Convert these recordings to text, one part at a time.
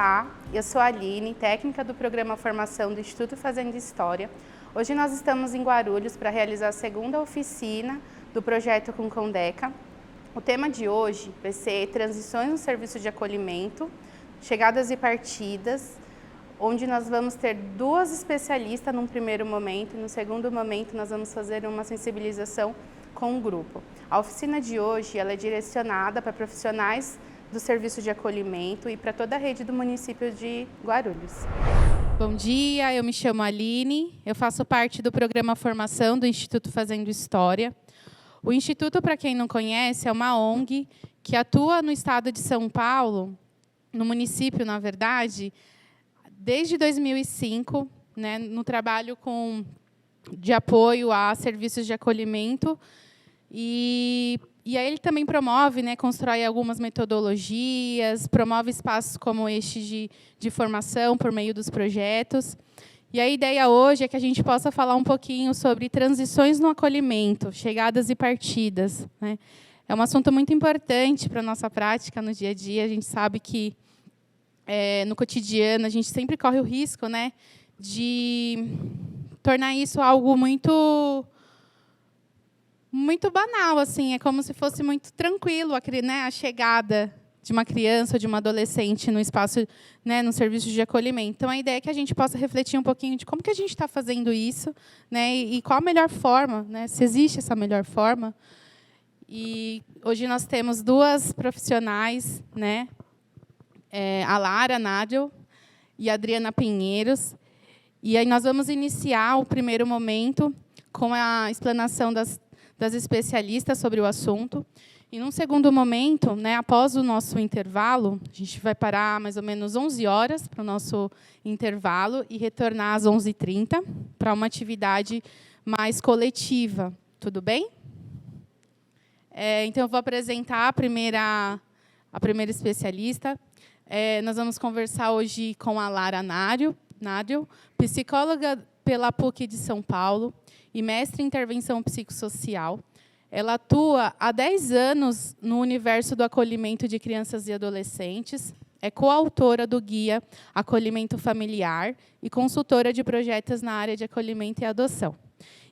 Olá, eu sou a Aline, técnica do programa Formação do Instituto Fazendo História. Hoje nós estamos em Guarulhos para realizar a segunda oficina do projeto com Condeca. O tema de hoje vai ser transições no serviço de acolhimento, chegadas e partidas, onde nós vamos ter duas especialistas num primeiro momento e no segundo momento nós vamos fazer uma sensibilização com o grupo. A oficina de hoje ela é direcionada para profissionais do serviço de acolhimento e para toda a rede do município de Guarulhos. Bom dia, eu me chamo Aline, eu faço parte do programa Formação do Instituto Fazendo História. O Instituto, para quem não conhece, é uma ONG que atua no estado de São Paulo, no município, na verdade, desde 2005, né, no trabalho de apoio a serviços de acolhimento. E aí ele também promove, né, constrói algumas metodologias, promove espaços como este de formação por meio dos projetos. E a ideia hoje é que a gente possa falar um pouquinho sobre transições no acolhimento, chegadas e partidas, né? É um assunto muito importante para a nossa prática no dia a dia. A gente sabe que, no cotidiano, a gente sempre corre o risco, né, de tornar isso algo muito banal, assim, é como se fosse muito tranquilo a chegada de uma criança ou de uma adolescente no espaço, né, no serviço de acolhimento. Então, a ideia é que a gente possa refletir um pouquinho de como que a gente está fazendo isso, né, e qual a melhor forma, né, se existe essa melhor forma. E hoje nós temos duas profissionais, né, a Lara Nadel e a Adriana Pinheiros. E aí nós vamos iniciar o primeiro momento com a explanação das especialistas sobre o assunto. E, num segundo momento, né, após o nosso intervalo, a gente vai parar mais ou menos 11 horas para o nosso intervalo e retornar às 11h30 para uma atividade mais coletiva. Tudo bem? Então, eu vou apresentar a primeira especialista. Nós vamos conversar hoje com a Lara Nadel, psicóloga pela PUC de São Paulo e mestre em intervenção psicossocial. Ela atua há 10 anos no universo do acolhimento de crianças e adolescentes, é coautora do guia Acolhimento Familiar e consultora de projetos na área de acolhimento e adoção.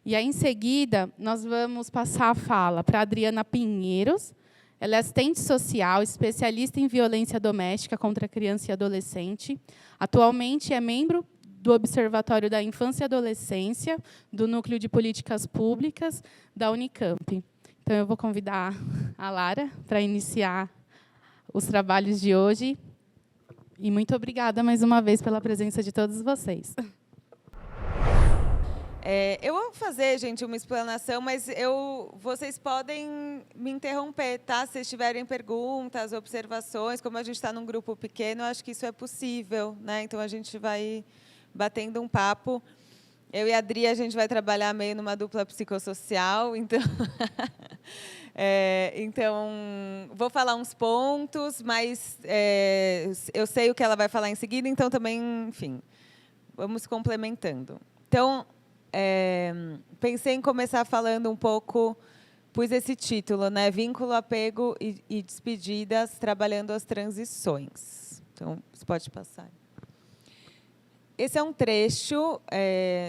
E aí, em seguida, nós vamos passar a fala para a Adriana Pinheiros. Ela é assistente social, especialista em violência doméstica contra criança e adolescente. Atualmente é membro do Observatório da Infância e Adolescência, do Núcleo de Políticas Públicas da Unicamp. Então, eu vou convidar a Lara para iniciar os trabalhos de hoje. E muito obrigada, mais uma vez, pela presença de todos vocês. Eu vou fazer, gente, uma explanação, mas vocês podem me interromper, tá? Se vocês tiverem perguntas, observações, como a gente está num grupo pequeno, acho que isso é possível, né? Então, a gente vai batendo um papo. Eu e a Adri, a gente vai trabalhar meio numa dupla psicossocial, então... então, vou falar uns pontos, mas eu sei o que ela vai falar em seguida, então também, enfim, vamos complementando. Então, pensei em começar falando um pouco, pus esse título, né? Vínculo, apego e despedidas, trabalhando as transições. Então, você pode passar. Esse é um trecho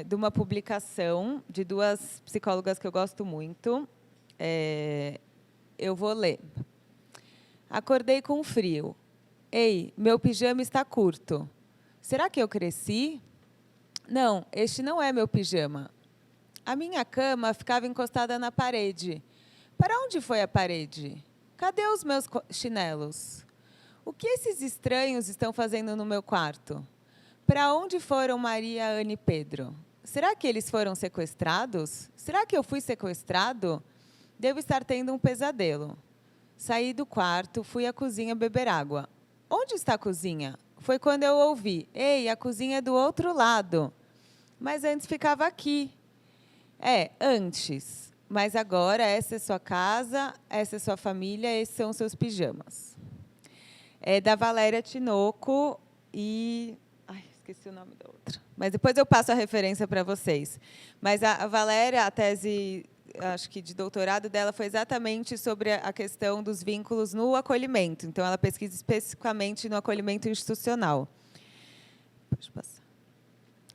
de uma publicação de duas psicólogas que eu gosto muito. Eu vou ler. Acordei com frio. Ei, meu pijama está curto. Será que eu cresci? Não, este não é meu pijama. A minha cama ficava encostada na parede. Para onde foi a parede? Cadê os meus chinelos? O que esses estranhos estão fazendo no meu quarto? Para onde foram Maria, Ana e Pedro? Será que eles foram sequestrados? Será que eu fui sequestrado? Devo estar tendo um pesadelo. Saí do quarto, fui à cozinha beber água. Onde está a cozinha? Foi quando eu ouvi. Ei, a cozinha é do outro lado. Mas antes ficava aqui. Antes. Mas agora essa é sua casa, essa é sua família, esses são seus pijamas. É da Valéria Tinoco e... esqueci o nome da outra. Mas depois eu passo a referência para vocês. Mas a Valéria, a tese acho que de doutorado dela foi exatamente sobre a questão dos vínculos no acolhimento. Então, ela pesquisa especificamente no acolhimento institucional. Pode passar.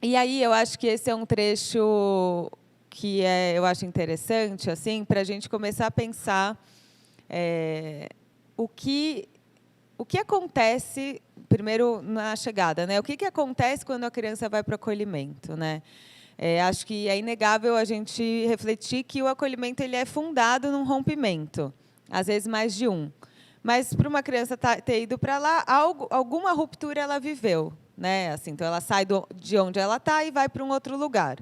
E aí, eu acho que esse é um trecho que eu acho interessante, assim, para a gente começar a pensar o que acontece, primeiro, na chegada, né? O que acontece quando a criança vai para o acolhimento, né? Acho que é inegável a gente refletir que o acolhimento ele é fundado num rompimento, às vezes mais de um. Mas, para uma criança ter ido para lá, alguma ruptura ela viveu, né? Assim, então, ela sai de onde ela está e vai para um outro lugar,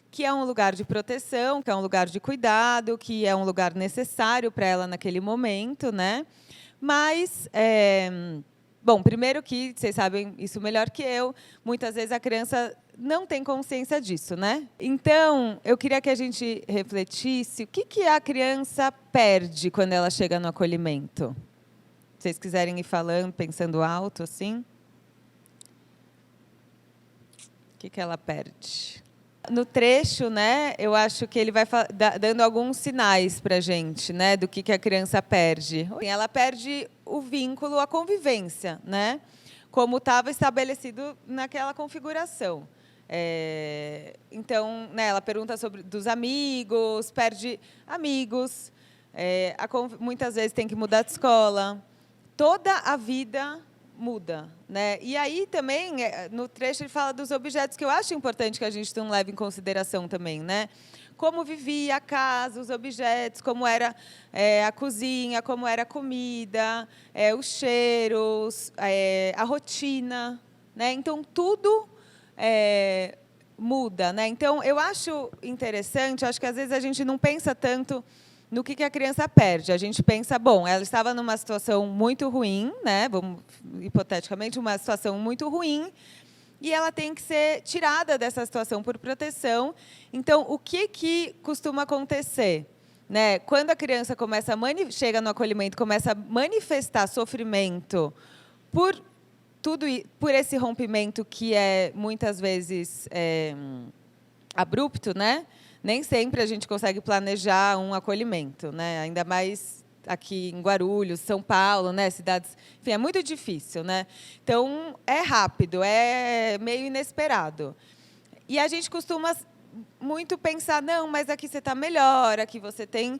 que é um lugar de proteção, que é um lugar de cuidado, que é um lugar necessário para ela naquele momento, né? Mas, bom, primeiro que, vocês sabem isso melhor que eu, muitas vezes a criança não tem consciência disso, né? Então, eu queria que a gente refletisse o que a criança perde quando ela chega no acolhimento. Se vocês quiserem ir falando, pensando alto, assim. O que ela perde? No trecho, né, eu acho que ele vai dando alguns sinais para a gente, né, do que a criança perde. Ela perde o vínculo, a convivência, né, como estava estabelecido naquela configuração. Então, né, ela pergunta dos amigos, perde amigos, muitas vezes tem que mudar de escola. Toda a vida muda, né? E aí também no trecho ele fala dos objetos que eu acho importante que a gente não leve em consideração também, né? Como vivia a casa, os objetos, como era a cozinha, como era a comida, os cheiros, a rotina, né? Então tudo muda, né? Então eu acho interessante, acho que às vezes a gente não pensa tanto no que a criança perde. A gente pensa, bom, ela estava numa situação muito ruim, né? Vamos, hipoteticamente, uma situação muito ruim, e ela tem que ser tirada dessa situação por proteção. Então, o que costuma acontecer? Né? Quando a criança chega no acolhimento, começa a manifestar sofrimento por esse rompimento que é, muitas vezes, abrupto, né? Nem sempre a gente consegue planejar um acolhimento, né? Ainda mais aqui em Guarulhos, São Paulo, né? Cidades, enfim, é muito difícil, né? Então é rápido, é meio inesperado. E a gente costuma muito pensar, não, mas aqui você está melhor, aqui você tem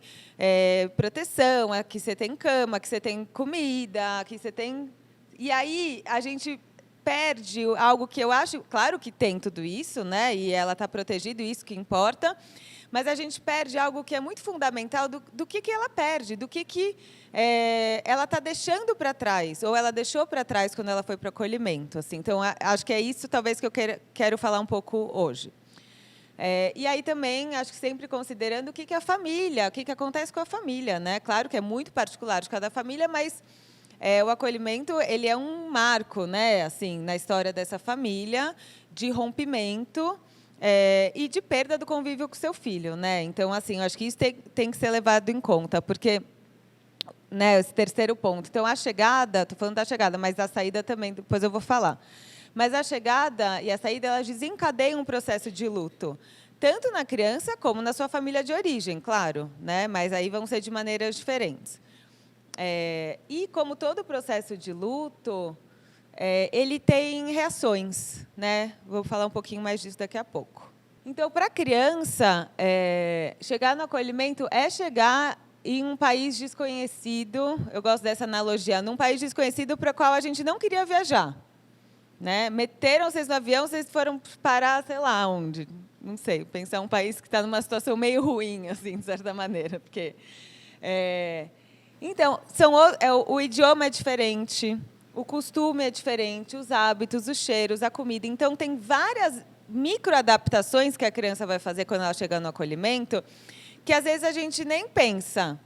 proteção, aqui você tem cama, aqui você tem comida, aqui você tem. E aí a gente perde algo que eu acho, claro que tem tudo isso, né? E ela está protegida, isso que importa, mas a gente perde algo que é muito fundamental do que ela perde, do que ela está deixando para trás, ou ela deixou para trás quando ela foi para o acolhimento. Assim. Então, acho que é isso, talvez, que eu quero falar um pouco hoje. E aí também, acho que sempre considerando o que é a família, o que acontece com a família. Né? Claro que é muito particular de cada família, mas o acolhimento ele é um marco, né, assim, na história dessa família, de rompimento e de perda do convívio com o seu filho. Né? Então, assim, acho que isso tem que ser levado em conta, porque, né, esse terceiro ponto. Então, a chegada, estou falando da chegada, mas a saída também, depois eu vou falar. Mas a chegada e a saída, elas desencadeiam um processo de luto, tanto na criança como na sua família de origem, claro, né? Mas aí vão ser de maneiras diferentes. E, como todo processo de luto, ele tem reações. Né? Vou falar um pouquinho mais disso daqui a pouco. Então, para a criança, chegar no acolhimento é chegar em um país desconhecido, eu gosto dessa analogia, num país desconhecido para o qual a gente não queria viajar. Né? Meteram vocês no avião, vocês foram parar, sei lá onde. Não sei, pensar um país que está numa situação meio ruim, assim, de certa maneira. Porque, então, o idioma é diferente, o costume é diferente, os hábitos, os cheiros, a comida. Então, tem várias microadaptações que a criança vai fazer quando ela chega no acolhimento, que, às vezes, a gente nem pensa.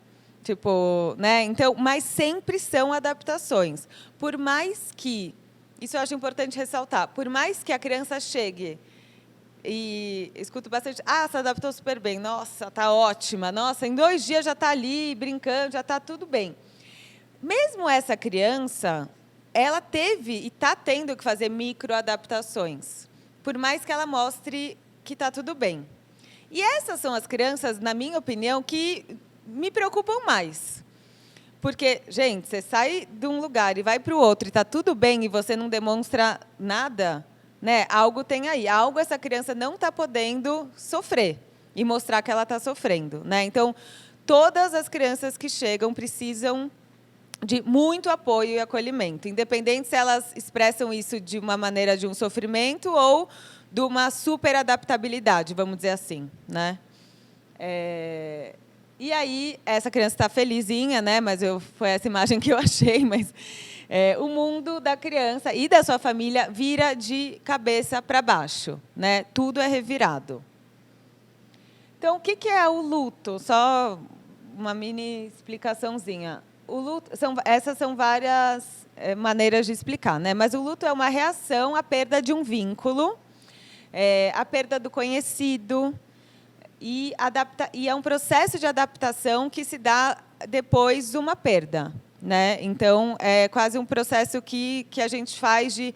Tipo, né? Então, mas sempre são adaptações. Por mais que... Isso eu acho importante ressaltar. Por mais que a criança chegue e escuto bastante, se adaptou super bem, nossa, está ótima, nossa, em 2 dias já está ali, brincando, já está tudo bem. Mesmo essa criança, ela teve e está tendo que fazer microadaptações, por mais que ela mostre que está tudo bem. E essas são as crianças, na minha opinião, que me preocupam mais. Porque, gente, você sai de um lugar e vai para o outro e está tudo bem e você não demonstra nada, né? Algo tem aí. Algo essa criança não está podendo sofrer e mostrar que ela está sofrendo, né? Então, todas as crianças que chegam precisam de muito apoio e acolhimento, independente se elas expressam isso de uma maneira de um sofrimento ou de uma superadaptabilidade, vamos dizer assim, né? E aí, essa criança está felizinha, né? Mas foi essa imagem que eu achei, mas o mundo da criança e da sua família vira de cabeça para baixo, né? Tudo é revirado. Então, o que é o luto? Só uma mini explicaçãozinha. O luto, essas são várias maneiras de explicar, né? Mas o luto é uma reação à perda de um vínculo, à perda do conhecido, e é um processo de adaptação que se dá depois de uma perda, né? Então, é quase um processo que a gente faz de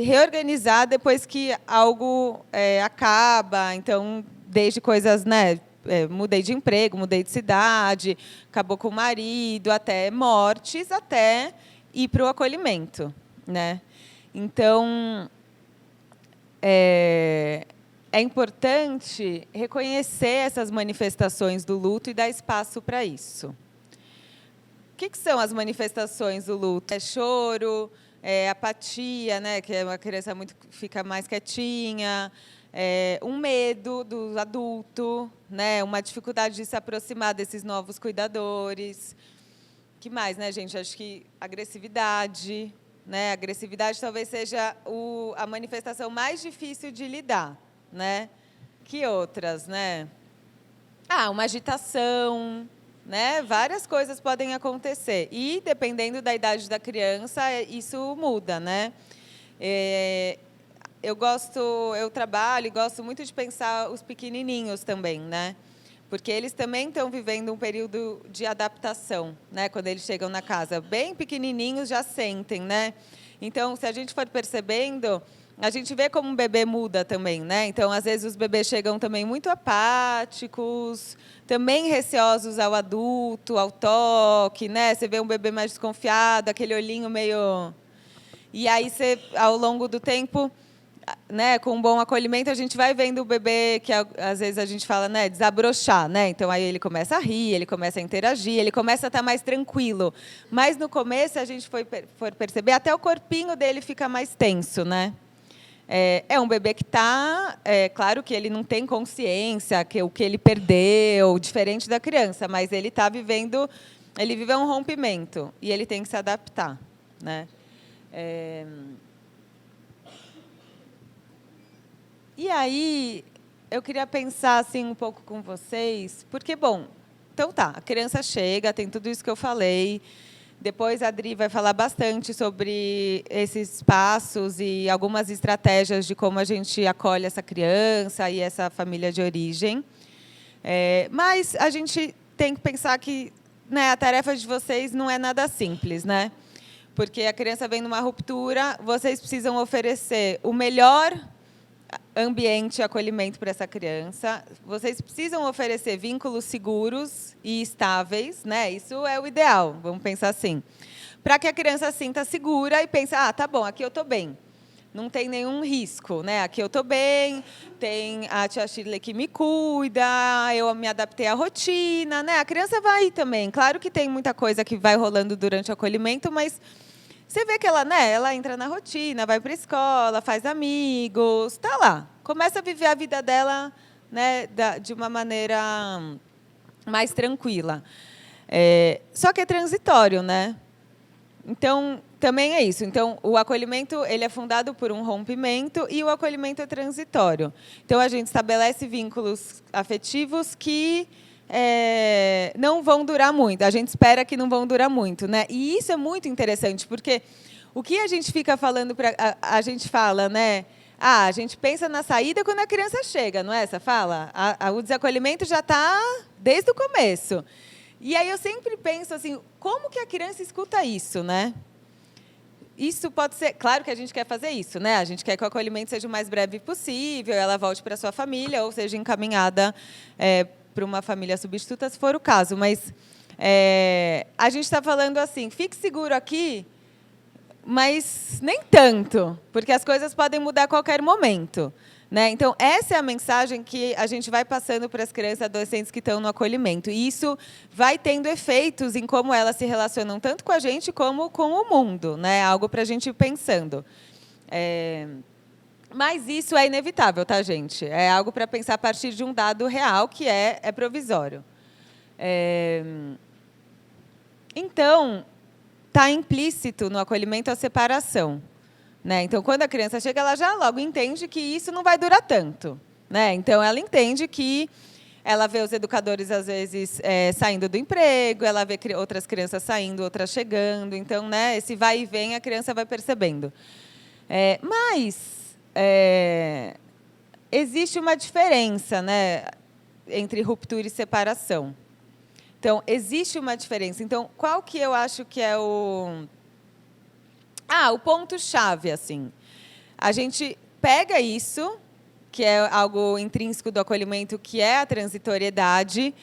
reorganizar depois que algo acaba. Então, desde coisas, né? Mudei de emprego, mudei de cidade, acabou com o marido, até mortes, até ir para o acolhimento, né? Então, é importante reconhecer essas manifestações do luto e dar espaço para isso. O que são as manifestações do luto? É choro, apatia, né? Que uma criança fica mais quietinha, um medo do adulto, né? Uma dificuldade de se aproximar desses novos cuidadores. O que mais, né, gente? Acho que agressividade, né? Agressividade talvez seja a manifestação mais difícil de lidar, né? Que outras, né? Uma agitação, né? Várias coisas podem acontecer e, dependendo da idade da criança, isso muda, né? Eu trabalho e gosto muito de pensar os pequenininhos também, né? Porque eles também estão vivendo um período de adaptação, né? Quando eles chegam na casa, bem pequenininhos já sentem, né? Então, se a gente for percebendo, a gente vê como um bebê muda também, né? Então, às vezes, os bebês chegam também muito apáticos, também receosos ao adulto, ao toque, né? Você vê um bebê mais desconfiado, aquele olhinho meio... E aí, ao longo do tempo, né, com um bom acolhimento, a gente vai vendo o bebê, que às vezes a gente fala, né, desabrochar, né? Então, aí ele começa a rir, ele começa a interagir, ele começa a estar mais tranquilo. Mas, no começo, a gente for perceber, até o corpinho dele fica mais tenso, né? É um bebê que está... claro que ele não tem consciência que o que ele perdeu, diferente da criança, mas ele está vivendo... Ele vive um rompimento e ele tem que se adaptar, né? E aí, eu queria pensar assim, um pouco com vocês, porque, bom, então tá, a criança chega, tem tudo isso que eu falei. Depois a Adri vai falar bastante sobre esses passos e algumas estratégias de como a gente acolhe essa criança e essa família de origem. Mas a gente tem que pensar que, né, a tarefa de vocês não é nada simples, né? Porque a criança vem numa ruptura, vocês precisam oferecer o melhor ambiente e acolhimento para essa criança. Vocês precisam oferecer vínculos seguros e estáveis, né? Isso é o ideal, vamos pensar assim. Para que a criança sinta segura e pense, tá bom, aqui eu estou bem. Não tem nenhum risco, né? Aqui eu estou bem, tem a tia Shirley que me cuida, eu me adaptei à rotina, né? A criança vai também. Claro que tem muita coisa que vai rolando durante o acolhimento, mas você vê que ela, né, ela entra na rotina, vai para a escola, faz amigos, está lá. Começa a viver a vida dela, né, de uma maneira mais tranquila. Só que é transitório, né? Então, também é isso. Então, o acolhimento ele é fundado por um rompimento e o acolhimento é transitório. Então, a gente estabelece vínculos afetivos que não vão durar muito. A gente espera que não vão durar muito, né? E isso é muito interessante, porque o que a gente fica falando a gente fala, né? A gente pensa na saída quando a criança chega, não é essa fala? O desacolhimento já está desde o começo. E aí eu sempre penso assim, como que a criança escuta isso, né? isso pode ser... Claro que a gente quer fazer isso, né? A gente quer que o acolhimento seja o mais breve possível, ela volte para a sua família, ou seja encaminhada para uma família substituta, se for o caso. Mas a gente está falando assim, fique seguro aqui, mas nem tanto, porque as coisas podem mudar a qualquer momento. Né? Então, essa é a mensagem que a gente vai passando para as crianças e adolescentes que estão no acolhimento. E isso vai tendo efeitos em como elas se relacionam, tanto com a gente como com o mundo. Né? Algo para a gente ir pensando. Mas isso é inevitável, tá, gente? É algo para pensar a partir de um dado real, que é provisório. Então, está implícito no acolhimento a separação. Né? Então, quando a criança chega, ela já logo entende que isso não vai durar tanto. Né? Então, ela entende que ela vê os educadores, às vezes, saindo do emprego, ela vê outras crianças saindo, outras chegando. Então, né, esse vai e vem, a criança vai percebendo. Mas existe uma diferença, né, entre ruptura e separação. Então, existe uma diferença. Então, qual que eu acho que é o ponto-chave, assim. A gente pega isso, que é algo intrínseco do acolhimento, que é a transitoriedade,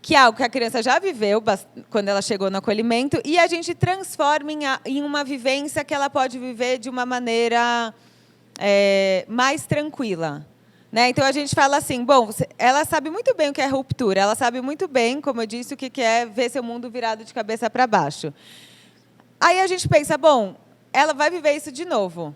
que é algo que a criança já viveu quando ela chegou no acolhimento, e a gente transforma em uma vivência que ela pode viver de uma maneira mais tranquila. Né? Então, a gente fala assim, bom, ela sabe muito bem o que é ruptura, ela sabe muito bem, como eu disse, o que é ver seu mundo virado de cabeça para baixo. Aí a gente pensa, bom, ela vai viver isso de novo.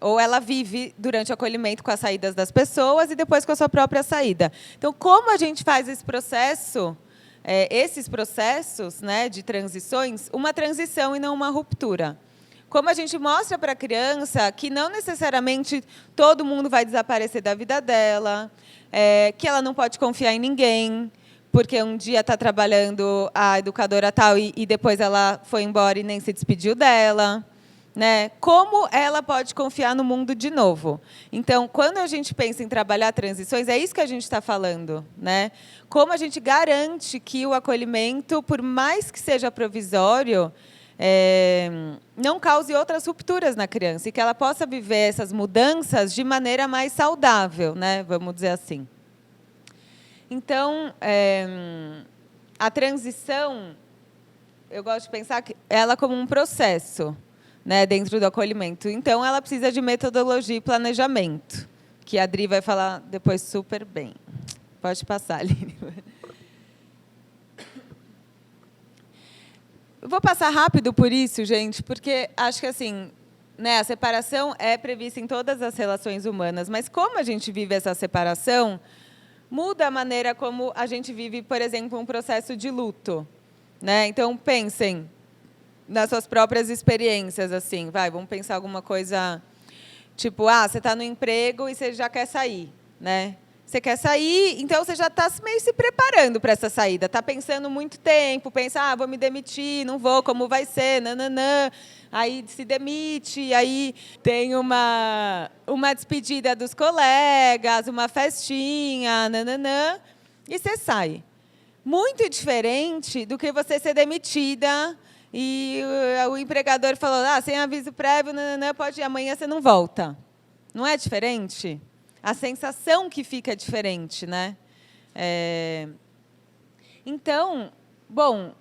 Ou ela vive durante o acolhimento com as saídas das pessoas e depois com a sua própria saída. Então, como a gente faz esse processo, esses processos, né, de transições, uma transição e não uma ruptura? Como a gente mostra para a criança que não necessariamente todo mundo vai desaparecer da vida dela, que ela não pode confiar em ninguém, porque um dia está trabalhando a educadora tal e depois ela foi embora e nem se despediu dela. Né? Como ela pode confiar no mundo de novo? Então, quando a gente pensa em trabalhar transições, é isso que a gente está falando. Né? Como a gente garante que o acolhimento, por mais que seja provisório, não cause outras rupturas na criança e que ela possa viver essas mudanças de maneira mais saudável, né? Vamos dizer assim. Então, a transição, eu gosto de pensar ela como um processo, né, dentro do acolhimento. Então, ela precisa de metodologia e planejamento, que a Adri vai falar depois super bem. Pode passar, Aline. Eu vou passar rápido por isso, gente, porque acho que assim, né, a separação é prevista em todas as relações humanas, mas como a gente vive essa separação, muda a maneira como a gente vive, por exemplo, um processo de luto. Né? Então, pensem nas suas próprias experiências. Assim, vamos pensar alguma coisa, tipo, você está no emprego e você já quer sair. Né? Você quer sair, então você já está meio se preparando para essa saída. Está pensando muito tempo, pensa, vou me demitir, não vou, como vai ser, nananã. Aí se demite, aí tem uma despedida dos colegas, uma festinha, nananã, e você sai. Muito diferente do que você ser demitida e o empregador falou, sem aviso prévio, nananã, pode ir, amanhã você não volta. Não é diferente? A sensação que fica é diferente, né? Então, bom,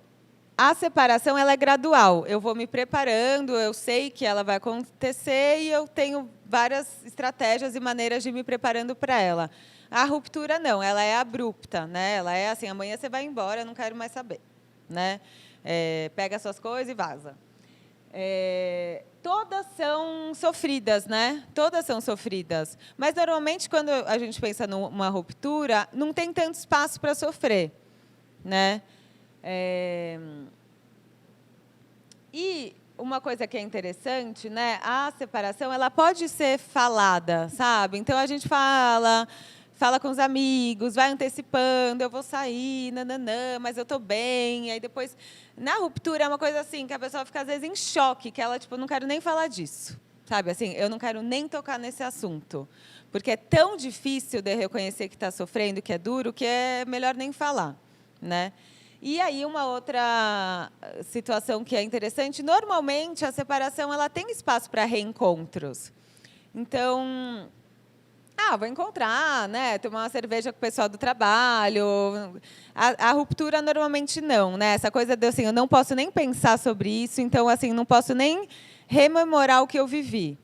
a separação ela é gradual. Eu vou me preparando, eu sei que ela vai acontecer e eu tenho várias estratégias e maneiras de me preparando para ela. A ruptura não, ela é abrupta, né? Ela é assim, amanhã você vai embora, eu não quero mais saber, né? Pega as suas coisas e vaza. Todas são sofridas, né? Todas são sofridas. Mas normalmente quando a gente pensa numa ruptura, não tem tanto espaço para sofrer, né? E uma coisa que é interessante, né? A separação ela pode ser falada, sabe? Então a gente fala com os amigos, vai antecipando, eu vou sair, nananã, mas eu estou bem. Aí depois, na ruptura, é uma coisa assim, que a pessoa fica, às vezes, em choque, que ela, tipo, não quero nem falar disso. Sabe, assim, eu não quero nem tocar nesse assunto. Porque é tão difícil de reconhecer que está sofrendo, que é duro, que é melhor nem falar. Né? E aí, uma outra situação que é interessante, normalmente a separação ela tem espaço para reencontros. Então, vou encontrar, né? Tomar uma cerveja com o pessoal do trabalho. A ruptura normalmente não, né? Essa coisa de assim, eu não posso nem pensar sobre isso, então assim, não posso nem rememorar o que eu vivi,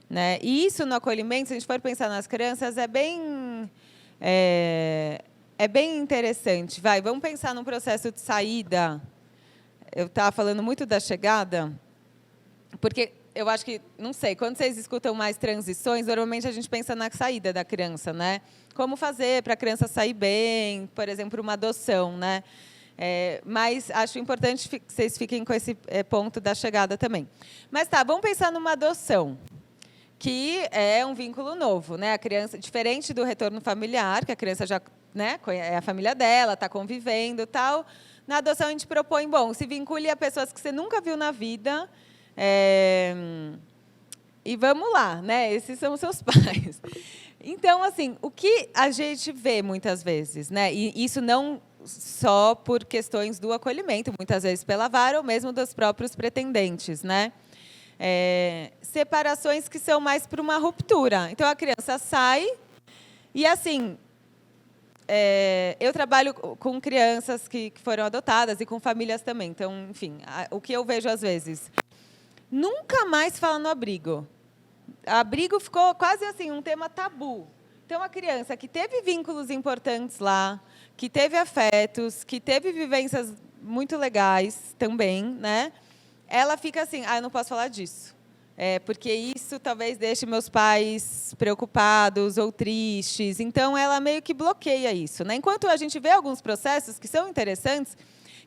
né? E isso no acolhimento, se a gente for pensar nas crianças, é bem interessante. Vamos pensar num processo de saída. Eu estava falando muito da chegada, porque eu acho que, não sei, quando vocês escutam mais transições, normalmente a gente pensa na saída da criança, né? Como fazer para a criança sair bem, por exemplo, uma adoção, né? Mas acho importante que vocês fiquem com esse ponto da chegada também. Mas vamos pensar numa adoção, que é um vínculo novo, né? A criança, diferente do retorno familiar, que a criança já, né, é a família dela, está convivendo, tal. Na adoção a gente propõe, se vincule a pessoas que você nunca viu na vida. E vamos lá, né? Esses são os seus pais. Então, assim, o que a gente vê muitas vezes, né? E isso não só por questões do acolhimento, muitas vezes pela vara ou mesmo dos próprios pretendentes, né? Separações que são mais para uma ruptura. Então, a criança sai e, assim, eu trabalho com crianças que foram adotadas e com famílias também. Então, enfim, o que eu vejo às vezes... Nunca mais fala no abrigo. Abrigo ficou quase assim um tema tabu. Então, a criança que teve vínculos importantes lá, que teve afetos, que teve vivências muito legais também, né? Ela fica assim, eu não posso falar disso. Porque isso talvez deixe meus pais preocupados ou tristes. Então, ela meio que bloqueia isso, né? Enquanto a gente vê alguns processos que são interessantes,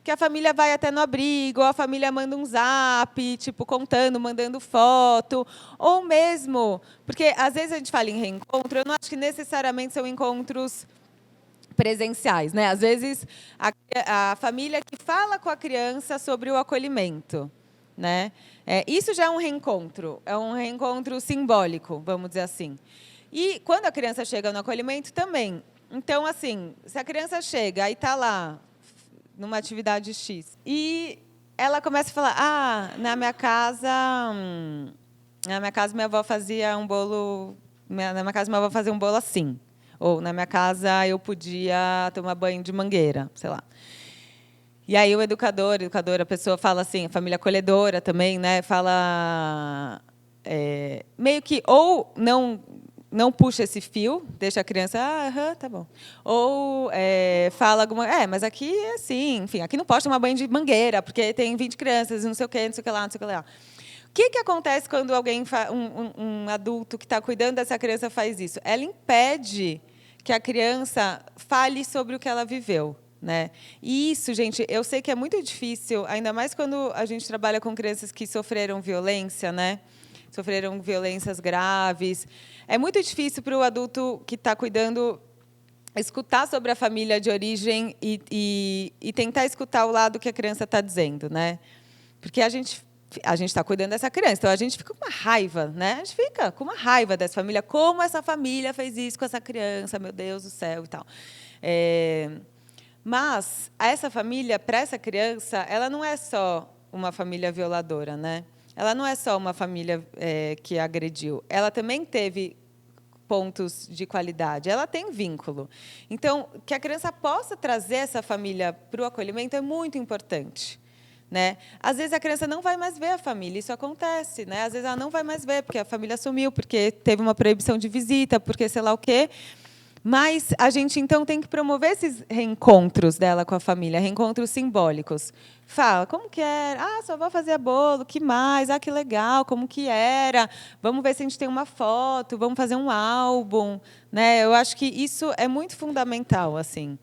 que a família vai até no abrigo, ou a família manda um zap, tipo, contando, mandando foto, ou mesmo... Porque, às vezes, a gente fala em reencontro, eu não acho que necessariamente são encontros presenciais, né? Às vezes, a família que fala com a criança sobre o acolhimento, né? Isso já é um reencontro simbólico, vamos dizer assim. E, quando a criança chega no acolhimento, também. Então, assim, se a criança chega e está lá, numa atividade X. E ela começa a falar, na minha casa minha avó fazia um bolo, na minha casa minha avó fazia um bolo assim. Ou na minha casa eu podia tomar banho de mangueira, sei lá. E aí o educador, a pessoa fala assim, a família acolhedora também, né, fala meio que ou não puxa esse fio, deixa a criança, tá bom. Ou fala alguma... mas aqui é assim, enfim, aqui não pode tomar banho de mangueira, porque tem 20 crianças, não sei o quê, não sei o que lá, não sei o que lá. O que acontece quando alguém, um adulto que está cuidando dessa criança faz isso? Ela impede que a criança fale sobre o que ela viveu, né? E isso, gente, eu sei que é muito difícil, ainda mais quando a gente trabalha com crianças que sofreram violência, né? Sofreram violências graves. É muito difícil para o adulto que está cuidando escutar sobre a família de origem e tentar escutar o lado que a criança está dizendo, né? Porque a gente está cuidando dessa criança, então a gente fica com uma raiva, né? A gente fica com uma raiva dessa família. Como essa família fez isso com essa criança? Meu Deus do céu e tal. Mas essa família, para essa criança, ela não é só uma família violadora, né? Ela não é só uma família que agrediu. Ela também teve pontos de qualidade. Ela tem vínculo. Então, que a criança possa trazer essa família para o acolhimento é muito importante, né? Às vezes, a criança não vai mais ver a família. Isso acontece, né? Às vezes, ela não vai mais ver, porque a família sumiu, porque teve uma proibição de visita, porque sei lá o quê. Mas a gente, então, tem que promover esses reencontros dela com a família, reencontros simbólicos. Fala, como que era? Sua avó fazia bolo, que mais? Que legal, como que era? Vamos ver se a gente tem uma foto, vamos fazer um álbum, né? Eu acho que isso é muito fundamental, assim.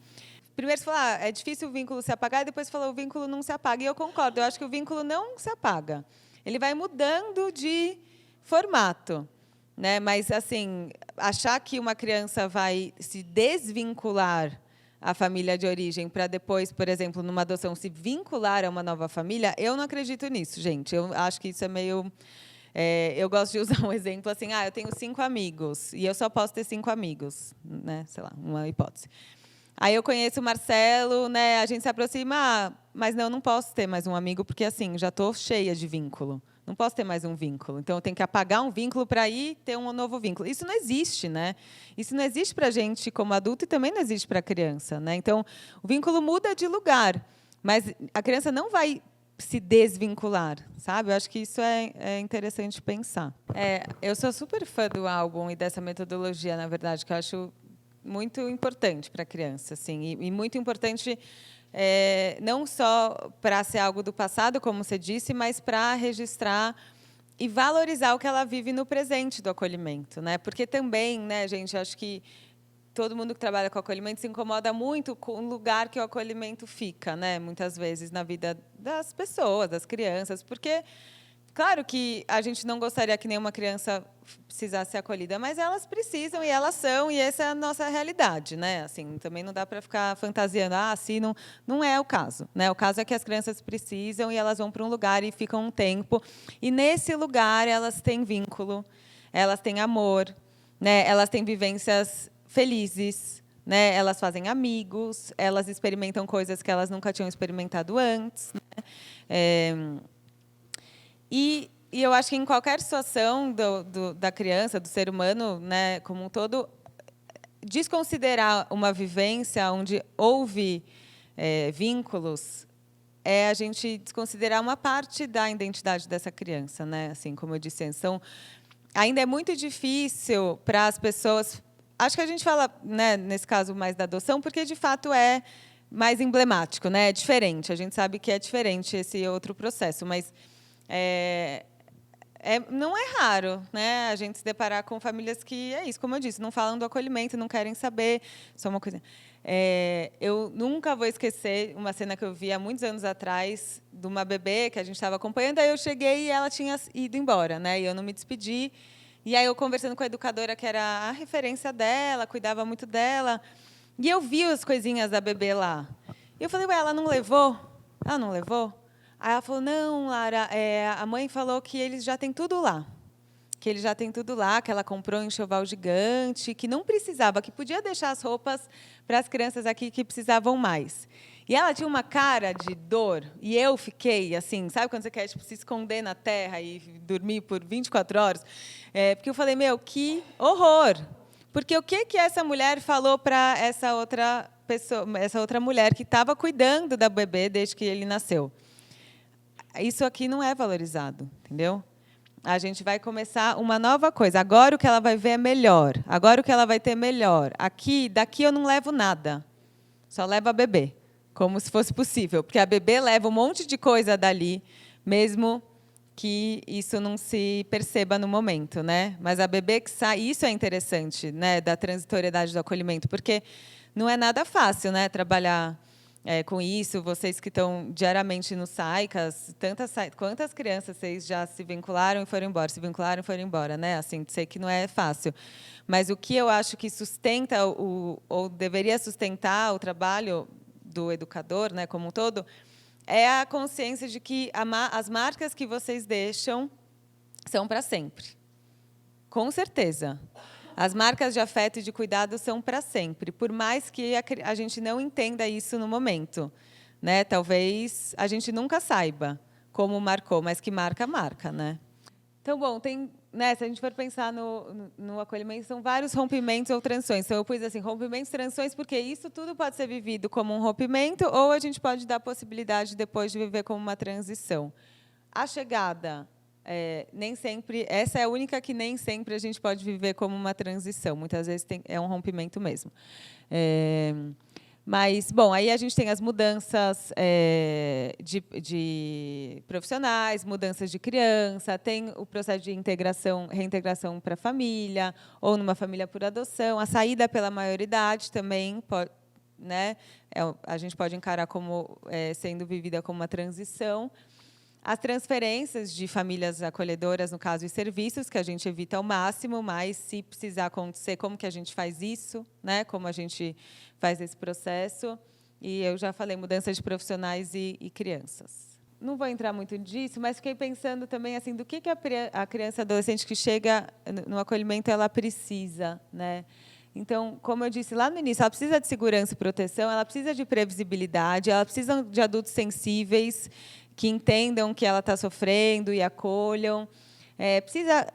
Primeiro você fala, é difícil o vínculo se apagar, e depois você falou, o vínculo não se apaga. E eu concordo, eu acho que o vínculo não se apaga. Ele vai mudando de formato, né? Mas, assim, achar que uma criança vai se desvincular à família de origem para depois, por exemplo, numa adoção, se vincular a uma nova família, eu não acredito nisso, gente. Eu acho que isso é meio... eu gosto de usar um exemplo assim, eu tenho 5 amigos e eu só posso ter 5 amigos, né? Sei lá, uma hipótese. Aí eu conheço o Marcelo, né? A gente se aproxima, mas não posso ter mais um amigo, porque assim, já estou cheia de vínculo. Não posso ter mais um vínculo. Então, eu tenho que apagar um vínculo para ir ter um novo vínculo. Isso não existe, né? Isso não existe para a gente como adulto e também não existe para a criança, né? Então, o vínculo muda de lugar, mas a criança não vai se desvincular, sabe? Eu acho que isso é interessante pensar. Eu sou super fã do álbum e dessa metodologia, na verdade, que eu acho muito importante para a criança, assim, e muito importante não só para ser algo do passado, como você disse, mas para registrar e valorizar o que ela vive no presente do acolhimento, né? Porque também, né, gente, acho que todo mundo que trabalha com acolhimento se incomoda muito com o lugar que o acolhimento fica, né? Muitas vezes na vida das pessoas, das crianças, porque claro que a gente não gostaria que nenhuma criança precisasse ser acolhida, mas elas precisam e elas são, e essa é a nossa realidade, né? Assim, também não dá para ficar fantasiando, assim, não é o caso, né? O caso é que as crianças precisam e elas vão para um lugar e ficam um tempo, e nesse lugar elas têm vínculo, elas têm amor, né? Elas têm vivências felizes, né? Elas fazem amigos, elas experimentam coisas que elas nunca tinham experimentado antes, né? E eu acho que em qualquer situação da criança, do ser humano, né, como um todo, desconsiderar uma vivência onde houve vínculos é a gente desconsiderar uma parte da identidade dessa criança, né? Assim, como eu disse antes. Então, ainda é muito difícil para as pessoas. Acho que a gente fala, né, nesse caso, mais da adoção, porque de fato é mais emblemático, né? É diferente. A gente sabe que é diferente esse outro processo, mas não é raro, né, a gente se deparar com famílias que, é isso, como eu disse, não falam do acolhimento, não querem saber. Só uma coisa. Eu nunca vou esquecer uma cena que eu vi há muitos anos atrás, de uma bebê que a gente estava acompanhando, aí eu cheguei e ela tinha ido embora, né, e eu não me despedi. E aí eu conversando com a educadora, que era a referência dela, cuidava muito dela, e eu vi as coisinhas da bebê lá. E eu falei, ué, ela não levou? Ela não levou? Aí ela falou, não, Lara, a mãe falou que eles já têm tudo lá. Que eles já têm tudo lá, que ela comprou um enxoval gigante, que não precisava, que podia deixar as roupas para as crianças aqui que precisavam mais. E ela tinha uma cara de dor, e eu fiquei assim, sabe quando você quer se esconder na terra e dormir por 24 horas? Porque eu falei, meu, que horror! Porque o que essa mulher falou para essa outra pessoa, essa outra mulher que estava cuidando da bebê desde que ele nasceu? Isso aqui não é valorizado, entendeu? A gente vai começar uma nova coisa. Agora o que ela vai ver é melhor. Agora o que ela vai ter melhor. Daqui eu não levo nada. Só levo a bebê, como se fosse possível. Porque a bebê leva um monte de coisa dali, mesmo que isso não se perceba no momento, né? Mas a bebê que sai, isso é interessante, né, da transitoriedade do acolhimento, porque não é nada fácil, né, trabalhar com isso. Vocês que estão diariamente no SAICAS, quantas crianças vocês já se vincularam e foram embora, se vincularam e foram embora, né? Assim, sei que não é fácil. Mas o que eu acho que sustenta, ou deveria sustentar o trabalho do educador, né, como um todo, é a consciência de que as marcas que vocês deixam são para sempre. Com certeza. As marcas de afeto e de cuidado são para sempre, por mais que a gente não entenda isso no momento, né? Talvez a gente nunca saiba como marcou, mas que marca, marca, né? Então, bom, né, se a gente for pensar no acolhimento, são vários rompimentos ou transições. Então, eu pus assim, rompimentos, transições, porque isso tudo pode ser vivido como um rompimento, ou a gente pode dar a possibilidade depois de viver como uma transição. A chegada, nem sempre, essa é a única que nem sempre a gente pode viver como uma transição. Muitas vezes é um rompimento mesmo. Mas, bom, aí a gente tem as mudanças de profissionais, mudanças de criança, tem o processo de reintegração para a família, ou numa família por adoção, a saída pela maioridade também pode, né, a gente pode encarar como sendo vivida como uma transição. As transferências de famílias acolhedoras, no caso, e serviços, que a gente evita ao máximo, mas, se precisar acontecer, como que a gente faz isso, né? Como a gente faz esse processo. E eu já falei, mudança de profissionais e crianças. Não vou entrar muito nisso, mas fiquei pensando também assim, do que a criança adolescente que chega no acolhimento ela precisa, né? Então, como eu disse lá no início, ela precisa de segurança e proteção, ela precisa de previsibilidade, ela precisa de adultos sensíveis que entendam que ela está sofrendo e acolham. Precisa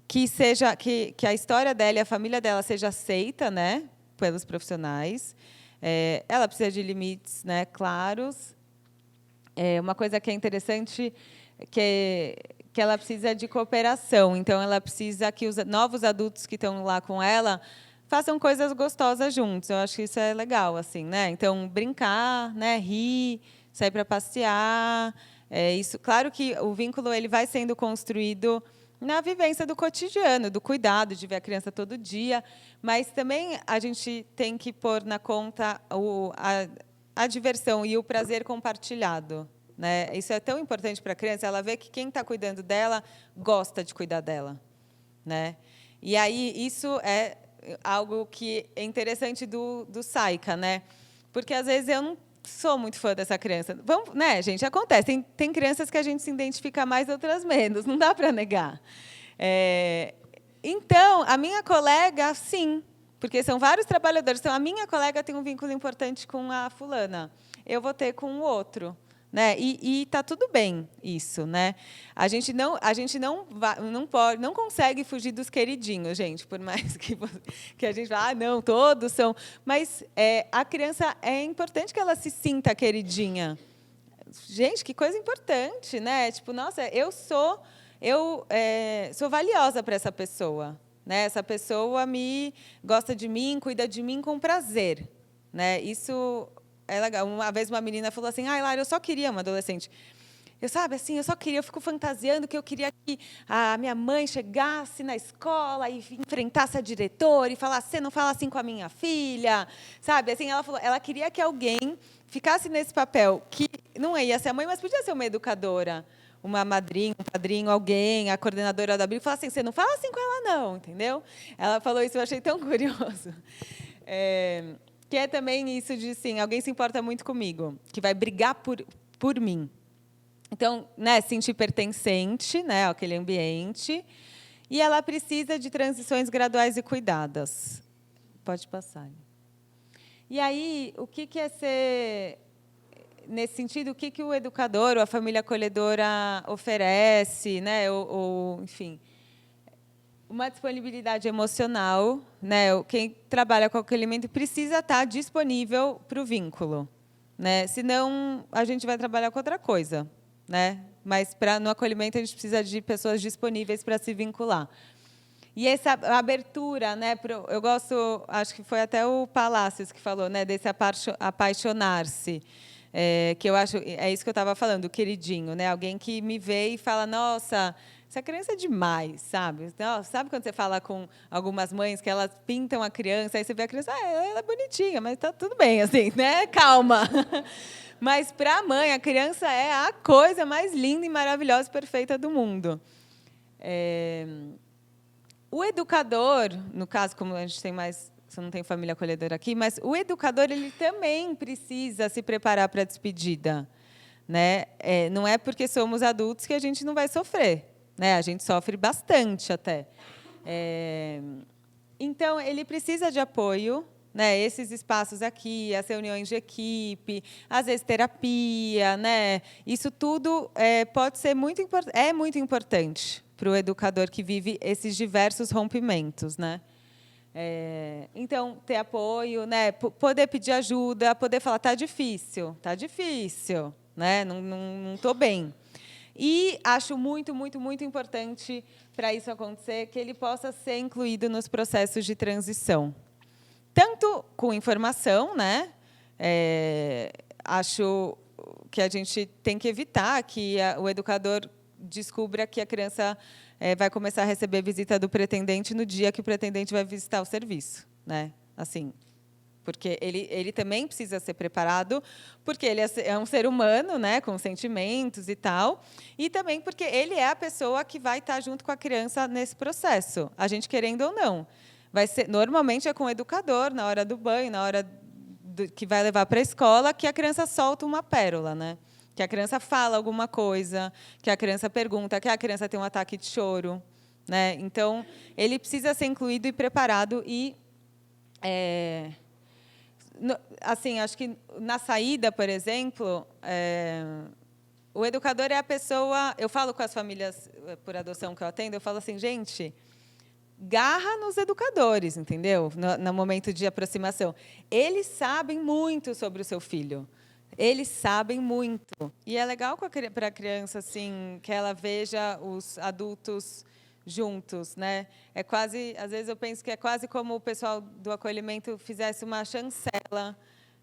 que a história dela e a família dela seja aceita, né, pelos profissionais. Ela precisa de limites, né, claros. Uma coisa que é interessante que ela precisa de cooperação. Então, ela precisa que os novos adultos que estão lá com ela façam coisas gostosas juntos. Eu acho que isso é legal, assim, né? Então, brincar, né, rir, sair para passear. Isso, claro que o vínculo ele vai sendo construído na vivência do cotidiano, do cuidado, de ver a criança todo dia, mas também a gente tem que pôr na conta a diversão e o prazer compartilhado, né? Isso é tão importante para a criança, ela vê que quem está cuidando dela gosta de cuidar dela, né? E aí isso é algo que é interessante do Saika, né? Porque às vezes eu não sou muito fã dessa criança. Vamos, né, gente? Acontece. Tem crianças que a gente se identifica mais, outras menos. Não dá para negar. Então, a minha colega, sim, porque são vários trabalhadores. Então, a minha colega tem um vínculo importante com a fulana. Eu vou ter com o outro. Né? E está tudo bem isso, né? A gente não consegue fugir dos queridinhos, gente, por mais que a gente vá, não, todos são, mas a criança é importante que ela se sinta queridinha. Gente, que coisa importante, né? Tipo, nossa, eu sou valiosa para essa pessoa, né? Essa pessoa gosta de mim, cuida de mim com prazer, né? Isso é legal. Uma vez uma menina falou assim: Lara, eu só queria, uma adolescente, eu fico fantasiando que eu queria que a minha mãe chegasse na escola e enfrentasse a diretora e falasse: você não fala assim com a minha filha, sabe? Assim, ela falou, ela queria que alguém ficasse nesse papel, que não ia ser a mãe, mas podia ser uma educadora, uma madrinha, um padrinho, alguém, a coordenadora da Bíblia, falasse assim: você não fala assim com ela, não, entendeu? Ela falou isso, eu achei tão curioso. Que é também isso de, sim, alguém se importa muito comigo, que vai brigar por mim. Então, né, sentir pertencente, né, àquele ambiente. E ela precisa de transições graduais e cuidadas. Pode passar. E aí, o que é ser... Nesse sentido, o que o educador ou a família acolhedora oferece, né, ou enfim... Uma disponibilidade emocional, né? Quem trabalha com acolhimento precisa estar disponível para o vínculo, né? Senão a gente vai trabalhar com outra coisa, né? Mas no acolhimento a gente precisa de pessoas disponíveis para se vincular. E essa abertura, né? Eu gosto, acho que foi até o Palácios que falou, né? Desse apaixonar-se, que eu acho é isso que eu estava falando, o queridinho, né? Alguém que me vê e fala: nossa, essa criança é demais, sabe? Então, sabe quando você fala com algumas mães que elas pintam a criança, aí você vê a criança, ela é bonitinha, mas está tudo bem, assim, né? Calma. Mas, para a mãe, a criança é a coisa mais linda e maravilhosa e perfeita do mundo. O educador, no caso, como a gente tem mais... Você não tem família acolhedora aqui, mas o educador ele também precisa se preparar para a despedida, né? Não é porque somos adultos que a gente não vai sofrer. Né? A gente sofre bastante até. Então, ele precisa de apoio, né? Esses espaços aqui, as reuniões de equipe, às vezes terapia, né? Isso tudo pode ser muito importante para o educador que vive esses diversos rompimentos, né? Então, ter apoio, né? Poder pedir ajuda, poder falar: está difícil, né? Não estou bem. E acho muito, muito, muito importante para isso acontecer que ele possa ser incluído nos processos de transição. Tanto com informação, né? Acho que a gente tem que evitar que o educador descubra que a criança vai começar a receber visita do pretendente no dia que o pretendente vai visitar o serviço, né? Assim, porque ele também precisa ser preparado, porque ele é um ser humano, né, com sentimentos e tal, e também porque ele é a pessoa que vai estar junto com a criança nesse processo, a gente querendo ou não. Normalmente é com o educador, na hora do banho, na hora que vai levar para a escola, que a criança solta uma pérola, né? Que a criança fala alguma coisa, que a criança pergunta, que a criança tem um ataque de choro, né? Então, ele precisa ser incluído e preparado e Assim, acho que na saída, por exemplo, o educador é a pessoa... Eu falo com as famílias por adoção que eu atendo, eu falo assim, gente, garra nos educadores, entendeu? No momento de aproximação. Eles sabem muito sobre o seu filho. Eles sabem muito. E é legal para a criança assim, que ela veja os adultos juntos, né? É quase, às vezes eu penso que é quase como o pessoal do acolhimento fizesse uma chancela.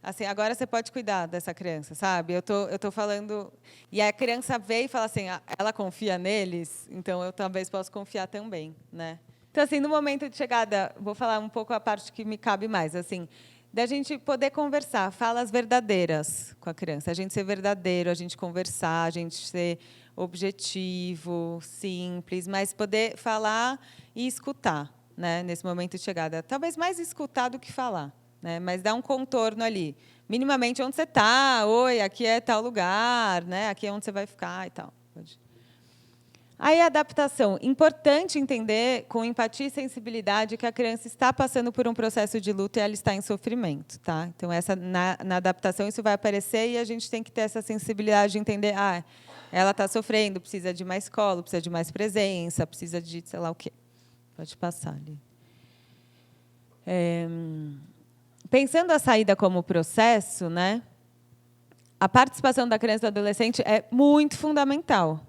Assim, agora você pode cuidar dessa criança, sabe? Eu tô falando, e a criança vê e fala assim, ela confia neles, então eu talvez possa confiar também, né? Então, assim, no momento de chegada, vou falar um pouco a parte que me cabe mais, assim, da gente poder conversar, falas verdadeiras com a criança, a gente ser verdadeiro, a gente conversar, a gente ser objetivo, simples, mas poder falar e escutar, né, nesse momento de chegada. Talvez mais escutar do que falar, né, mas dar um contorno ali. Minimamente onde você está, oi, aqui é tal lugar, né, aqui é onde você vai ficar e tal. Aí, a adaptação. Importante entender, com empatia e sensibilidade, que a criança está passando por um processo de luto e ela está em sofrimento. Tá? Então, na adaptação, isso vai aparecer e a gente tem que ter essa sensibilidade de entender, ela está sofrendo, precisa de mais colo, precisa de mais presença, precisa de sei lá o quê. Pode passar ali. Pensando a saída como processo, né, a participação da criança e do adolescente é muito fundamental.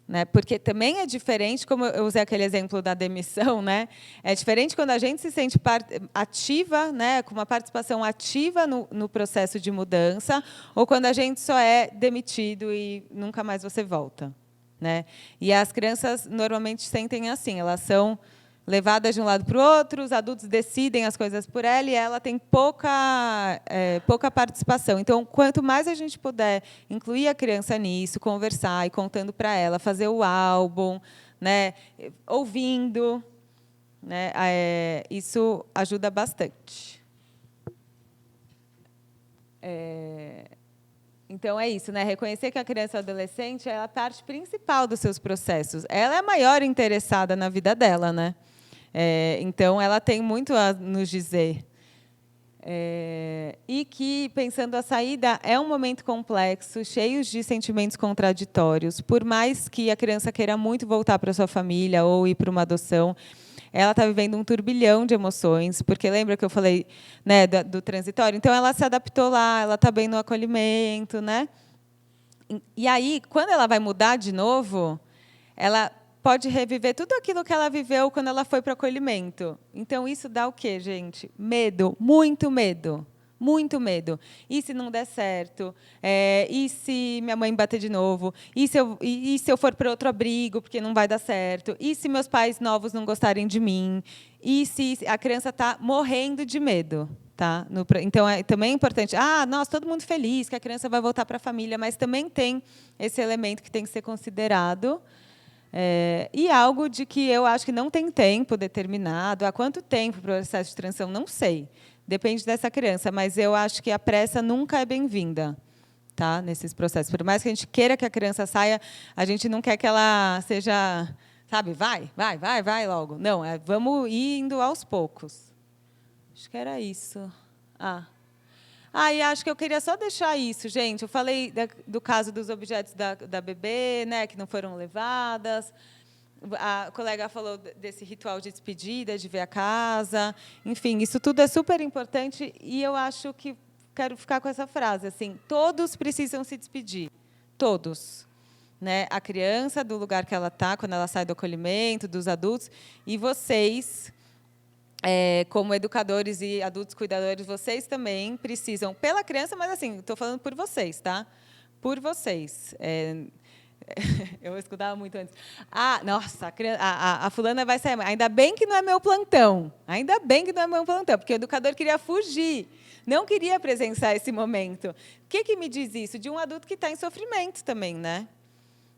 Né? Porque também é diferente, como eu usei aquele exemplo da demissão, né? É diferente quando a gente se sente ativa, né? Com uma participação ativa no processo de mudança, ou quando a gente só é demitido e nunca mais você volta. Né? E as crianças normalmente sentem assim, elas são levadas de um lado para o outro, os adultos decidem as coisas por ela e ela tem pouca participação. Então, quanto mais a gente puder incluir a criança nisso, conversar e contando para ela, fazer o álbum, né, ouvindo, né, isso ajuda bastante. Então, é isso, né? Reconhecer que a criança e o adolescente é a parte principal dos seus processos. Ela é a maior interessada na vida dela, né? Então, ela tem muito a nos dizer. E que, pensando a saída, é um momento complexo, cheio de sentimentos contraditórios. Por mais que a criança queira muito voltar para a sua família ou ir para uma adoção, ela está vivendo um turbilhão de emoções, porque lembra que eu falei, né, do transitório? Então, ela se adaptou lá, ela está bem no acolhimento. Né? E aí, quando ela vai mudar de novo, ela pode reviver tudo aquilo que ela viveu quando ela foi para o acolhimento. Então, isso dá o quê, gente? Medo, muito medo. Muito medo. E se não der certo? E se minha mãe bater de novo? E se eu for para outro abrigo, porque não vai dar certo? E se meus pais novos não gostarem de mim? E se a criança está morrendo de medo? Tá? Então, também é importante. Nossa, todo mundo feliz que a criança vai voltar para a família, mas também tem esse elemento que tem que ser considerado. E algo de que eu acho que não tem tempo determinado. Há quanto tempo para o processo de transição? Não sei. Depende dessa criança, mas eu acho que a pressa nunca é bem-vinda, tá? Nesses processos. Por mais que a gente queira que a criança saia, a gente não quer que ela seja, sabe, vai logo. Não, vamos indo aos poucos. Acho que era isso. E acho que eu queria só deixar isso, gente. Eu falei do caso dos objetos da bebê, né, que não foram levadas. A colega falou desse ritual de despedida, de ver a casa. Enfim, isso tudo é super importante e eu acho que quero ficar com essa frase, assim, todos precisam se despedir, todos. Né? A criança, do lugar que ela está, quando ela sai do acolhimento, dos adultos, e vocês, como educadores e adultos cuidadores, vocês também precisam, pela criança, mas assim, estou falando por vocês, tá? Por vocês. Eu escutava muito antes. Nossa, a fulana vai sair. Ainda bem que não é meu plantão. Ainda bem que não é meu plantão, porque o educador queria fugir, não queria presenciar esse momento. O que me diz isso? De um adulto que está em sofrimento também, né?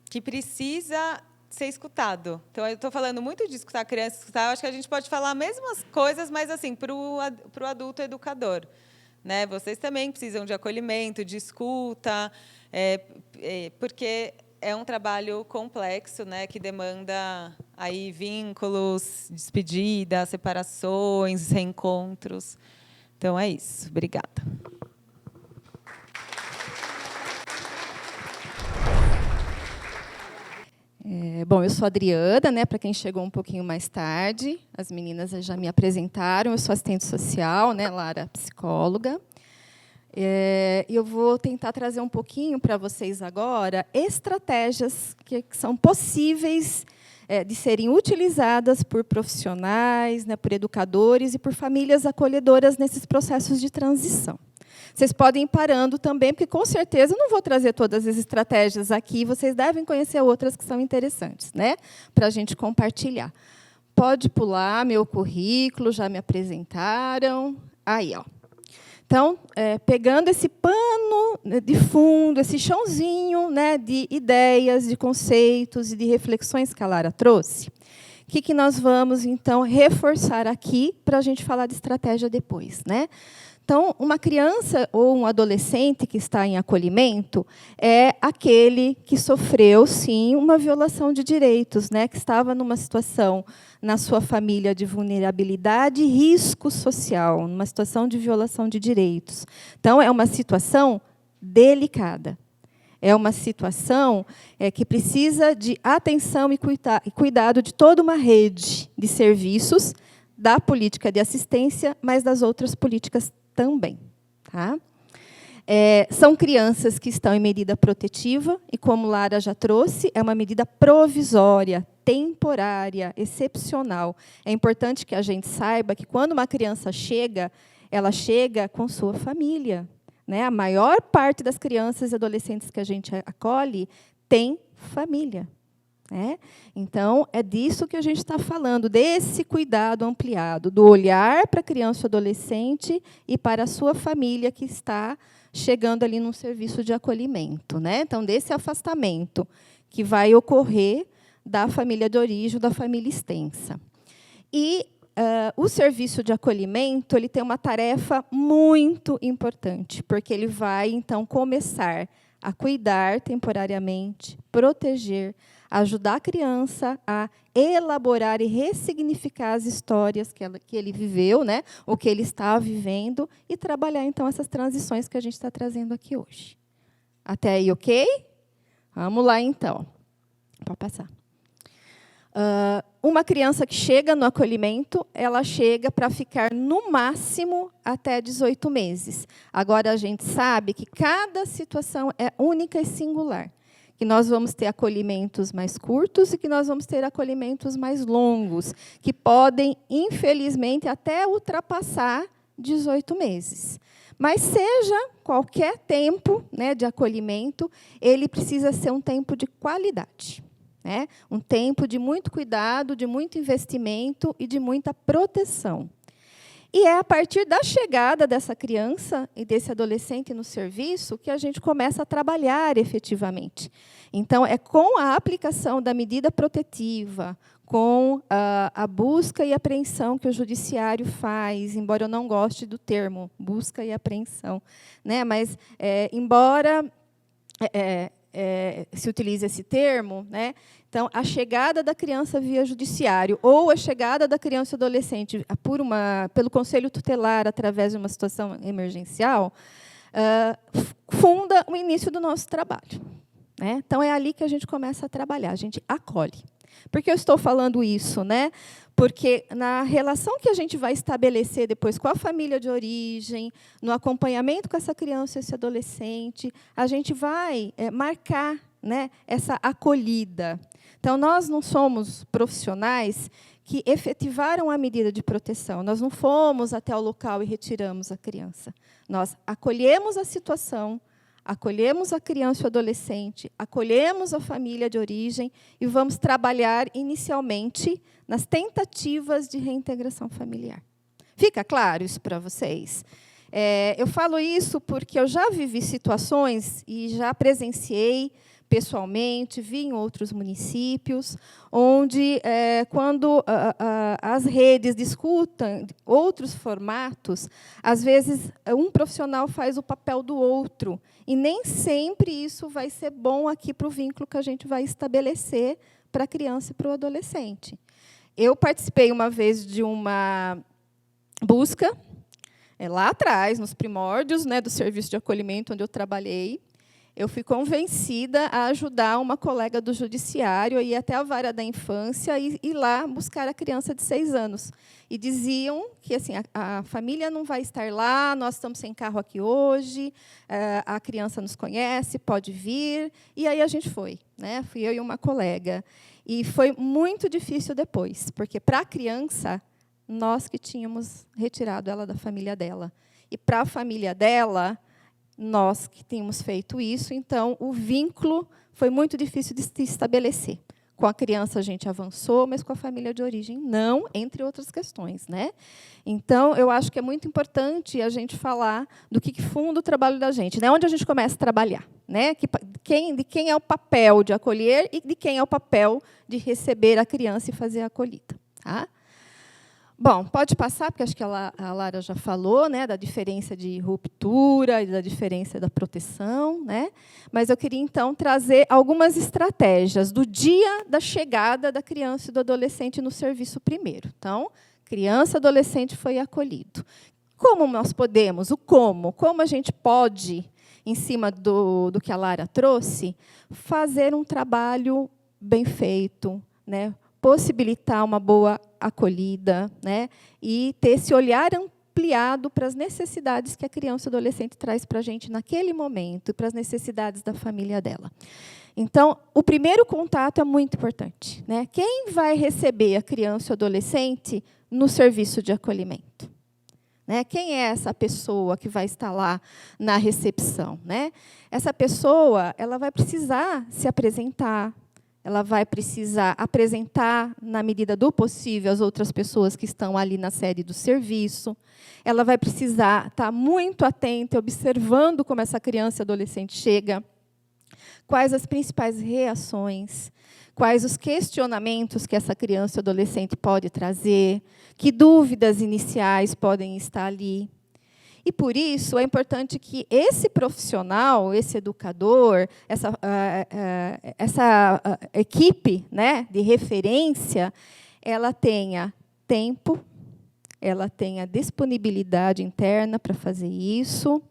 Que precisa ser escutado. Então, eu estou falando muito de escutar a criança, escutar. Eu acho que a gente pode falar as mesmas coisas, mas assim, para o adulto educador. Né? Vocês também precisam de acolhimento, de escuta, porque é um trabalho complexo, né, que demanda aí vínculos, despedidas, separações, reencontros. Então, é isso. Obrigada. Bom, eu sou a Adriana, né, para quem chegou um pouquinho mais tarde. As meninas já me apresentaram. Eu sou assistente social, né, Lara, psicóloga. E eu vou tentar trazer um pouquinho para vocês agora estratégias que são possíveis de serem utilizadas por profissionais, né, por educadores e por famílias acolhedoras nesses processos de transição. Vocês podem ir parando também, porque, com certeza, eu não vou trazer todas as estratégias aqui, vocês devem conhecer outras que são interessantes, né, para a gente compartilhar. Pode pular meu currículo, já me apresentaram. Aí, ó. Então, pegando esse pano de fundo, esse chãozinho, né, de ideias, de conceitos e de reflexões que a Lara trouxe, o que nós vamos, então, reforçar aqui para a gente falar de estratégia depois, né? Então, uma criança ou um adolescente que está em acolhimento é aquele que sofreu, sim, uma violação de direitos, né, que estava numa situação na sua família de vulnerabilidade e risco social, numa situação de violação de direitos. Então, é uma situação delicada. É uma situação que precisa de atenção e cuidado de toda uma rede de serviços, da política de assistência, mas das outras políticas também. Tá? São crianças que estão em medida protetiva, e, como Lara já trouxe, é uma medida provisória, temporária, excepcional. É importante que a gente saiba que, quando uma criança chega, ela chega com sua família. Né? A maior parte das crianças e adolescentes que a gente acolhe tem família. Né? Então, é disso que a gente está falando, desse cuidado ampliado, do olhar para a criança e adolescente e para a sua família que está chegando ali num serviço de acolhimento. Né? Então, desse afastamento que vai ocorrer da família de origem, da família extensa. E o serviço de acolhimento ele tem uma tarefa muito importante, porque ele vai, então, começar a cuidar temporariamente, proteger, ajudar a criança a elaborar e ressignificar as histórias que ele viveu, né, ou que ele está vivendo, e trabalhar, então, essas transições que a gente está trazendo aqui hoje. Até aí, ok? Vamos lá, então. Pode passar. Uma criança que chega no acolhimento, ela chega para ficar, no máximo, até 18 meses. Agora, a gente sabe que cada situação é única e singular, que nós vamos ter acolhimentos mais curtos e que nós vamos ter acolhimentos mais longos, que podem, infelizmente, até ultrapassar 18 meses. Mas, seja qualquer tempo, né, de acolhimento, ele precisa ser um tempo de qualidade. Né? Um tempo de muito cuidado, de muito investimento e de muita proteção. E é a partir da chegada dessa criança e desse adolescente no serviço que a gente começa a trabalhar efetivamente. Então, é com a aplicação da medida protetiva, com a busca e apreensão que o judiciário faz, embora eu não goste do termo busca e apreensão, né? Mas, embora se utilize esse termo, né? Então, a chegada da criança via judiciário ou a chegada da criança e adolescente pelo conselho tutelar através de uma situação emergencial, funda o início do nosso trabalho. Né? Então, é ali que a gente começa a trabalhar, a gente acolhe. Por que eu estou falando isso? Né? Porque, na relação que a gente vai estabelecer depois com a família de origem, no acompanhamento com essa criança e esse adolescente, a gente vai marcar, né, essa acolhida. Então, nós não somos profissionais que efetivaram a medida de proteção. Nós não fomos até o local e retiramos a criança. Nós acolhemos a situação, acolhemos a criança e o adolescente, acolhemos a família de origem e vamos trabalhar inicialmente nas tentativas de reintegração familiar. Fica claro isso para vocês? Eu falo isso porque eu já vivi situações e já presenciei pessoalmente, vi em outros municípios, onde, quando as redes discutem outros formatos, às vezes, um profissional faz o papel do outro, e nem sempre isso vai ser bom aqui para o vínculo que a gente vai estabelecer para a criança e para o adolescente. Eu participei uma vez de uma busca, lá atrás, nos primórdios, né, do serviço de acolhimento onde eu trabalhei. Eu fui convencida a ajudar uma colega do judiciário a ir até a vara da infância e ir lá buscar a criança de 6 anos. E diziam que assim, a família não vai estar lá, nós estamos sem carro aqui hoje, a criança nos conhece, pode vir. E aí a gente foi, né? Fui eu e uma colega. E foi muito difícil depois, porque, para a criança, nós que tínhamos retirado ela da família dela. E, para a família dela, nós que tínhamos feito isso, então, o vínculo foi muito difícil de se estabelecer. Com a criança, a gente avançou, mas com a família de origem, não, entre outras questões, né? Então, eu acho que é muito importante a gente falar do que funda o trabalho da gente, né? Onde a gente começa a trabalhar, né? De quem é o papel de acolher e de quem é o papel de receber a criança e fazer a acolhida. Tá? Bom, pode passar, porque acho que a Lara já falou, né, da diferença de ruptura e da diferença da proteção, né? Mas eu queria, então, trazer algumas estratégias do dia da chegada da criança e do adolescente no serviço primeiro. Então, criança e adolescente foi acolhido. Como nós podemos, como a gente pode, em cima do que a Lara trouxe, fazer um trabalho bem feito, né? Possibilitar uma boa acolhida, né? E ter esse olhar ampliado para as necessidades que a criança e o adolescente traz para a gente naquele momento, e para as necessidades da família dela. Então, o primeiro contato é muito importante, né? Quem vai receber a criança e o adolescente no serviço de acolhimento? Né? Quem é essa pessoa que vai estar lá na recepção? Né? Essa pessoa, ela vai precisar se apresentar, ela vai precisar apresentar, na medida do possível, as outras pessoas que estão ali na sede do serviço. Ela vai precisar estar muito atenta, observando como essa criança e adolescente chega, quais as principais reações, quais os questionamentos que essa criança e adolescente pode trazer, que dúvidas iniciais podem estar ali. E, por isso, é importante que esse profissional, esse educador, essa equipe, né, de referência, ela tenha tempo, ela tenha disponibilidade interna para fazer isso,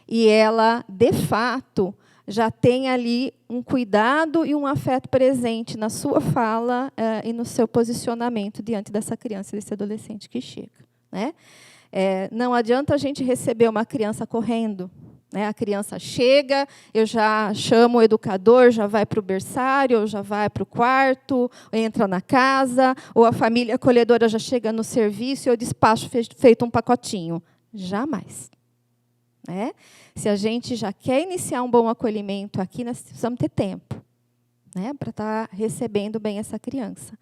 e ela, de fato, já tenha ali um cuidado e um afeto presente na sua fala e no seu posicionamento diante dessa criança e desse adolescente que chega. Né? Não adianta a gente receber uma criança correndo. Né? A criança chega, eu já chamo o educador, já vai para o berçário, ou já vai para o quarto, entra na casa, ou a família acolhedora já chega no serviço e eu despacho feito um pacotinho. Jamais. Né? Se a gente já quer iniciar um bom acolhimento aqui, nós precisamos ter tempo, né, para estar recebendo bem essa criança.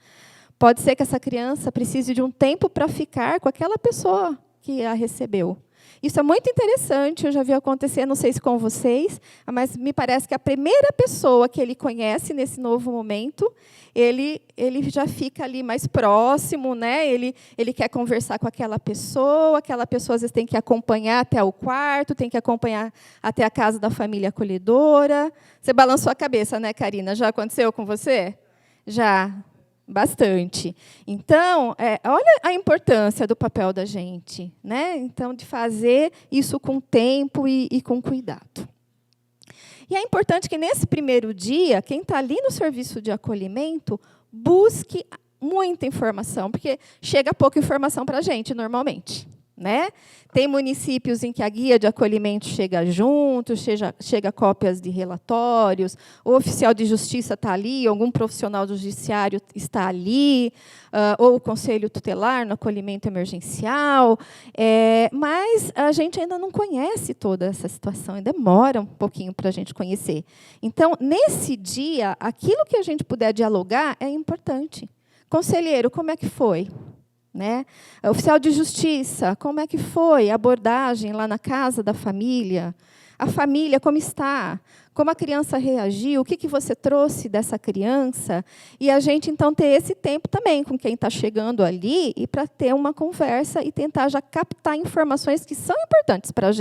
Pode ser que essa criança precise de um tempo para ficar com aquela pessoa que a recebeu. Isso é muito interessante, eu já vi acontecer, não sei se com vocês, mas me parece que a primeira pessoa que ele conhece nesse novo momento, ele já fica ali mais próximo, né? Ele quer conversar com aquela pessoa às vezes tem que acompanhar até o quarto, tem que acompanhar até a casa da família acolhedora. Você balançou a cabeça, né, Karina? Já aconteceu com você? Já. Bastante. Então, olha a importância do papel da gente, né? Então, de fazer isso com tempo e com cuidado. E é importante que, nesse primeiro dia, quem está ali no serviço de acolhimento, busque muita informação, porque chega pouca informação para a gente, normalmente. Né? Tem municípios em que a guia de acolhimento chega junto, chega cópias de relatórios, o oficial de justiça está ali, algum profissional do judiciário está ali, ou o conselho tutelar no acolhimento emergencial, mas a gente ainda não conhece toda essa situação, e demora um pouquinho para a gente conhecer. Então, nesse dia, aquilo que a gente puder dialogar é importante. Conselheiro, como é que foi? Né? Oficial de justiça, como é que foi a abordagem lá na casa da família? A família, como está? Como a criança reagiu? O que você trouxe dessa criança? E a gente, então, ter esse tempo também com quem está chegando ali e para ter uma conversa e tentar já captar informações que são importantes para a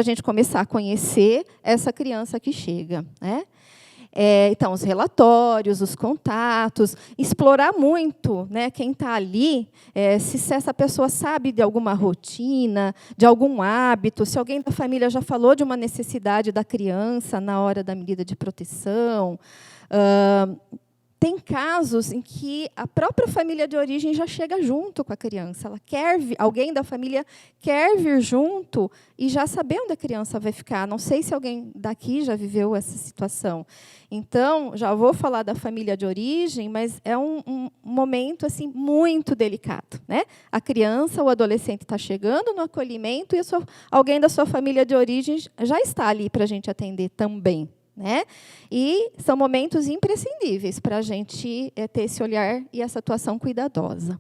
gente começar a conhecer essa criança que chega. Né? Então, os relatórios, os contatos, explorar muito, né, quem está ali, se essa pessoa sabe de alguma rotina, de algum hábito, se alguém da família já falou de uma necessidade da criança na hora da medida de proteção. Tem casos em que a própria família de origem já chega junto com a criança. Ela quer alguém da família quer vir junto e já saber onde a criança vai ficar. Não sei se alguém daqui já viveu essa situação. Então, já vou falar da família de origem, mas é um momento assim muito delicado, né? A criança, o adolescente está chegando no acolhimento e alguém da sua família de origem já está ali para a gente atender também. Né? E são momentos imprescindíveis para a gente ter esse olhar e essa atuação cuidadosa.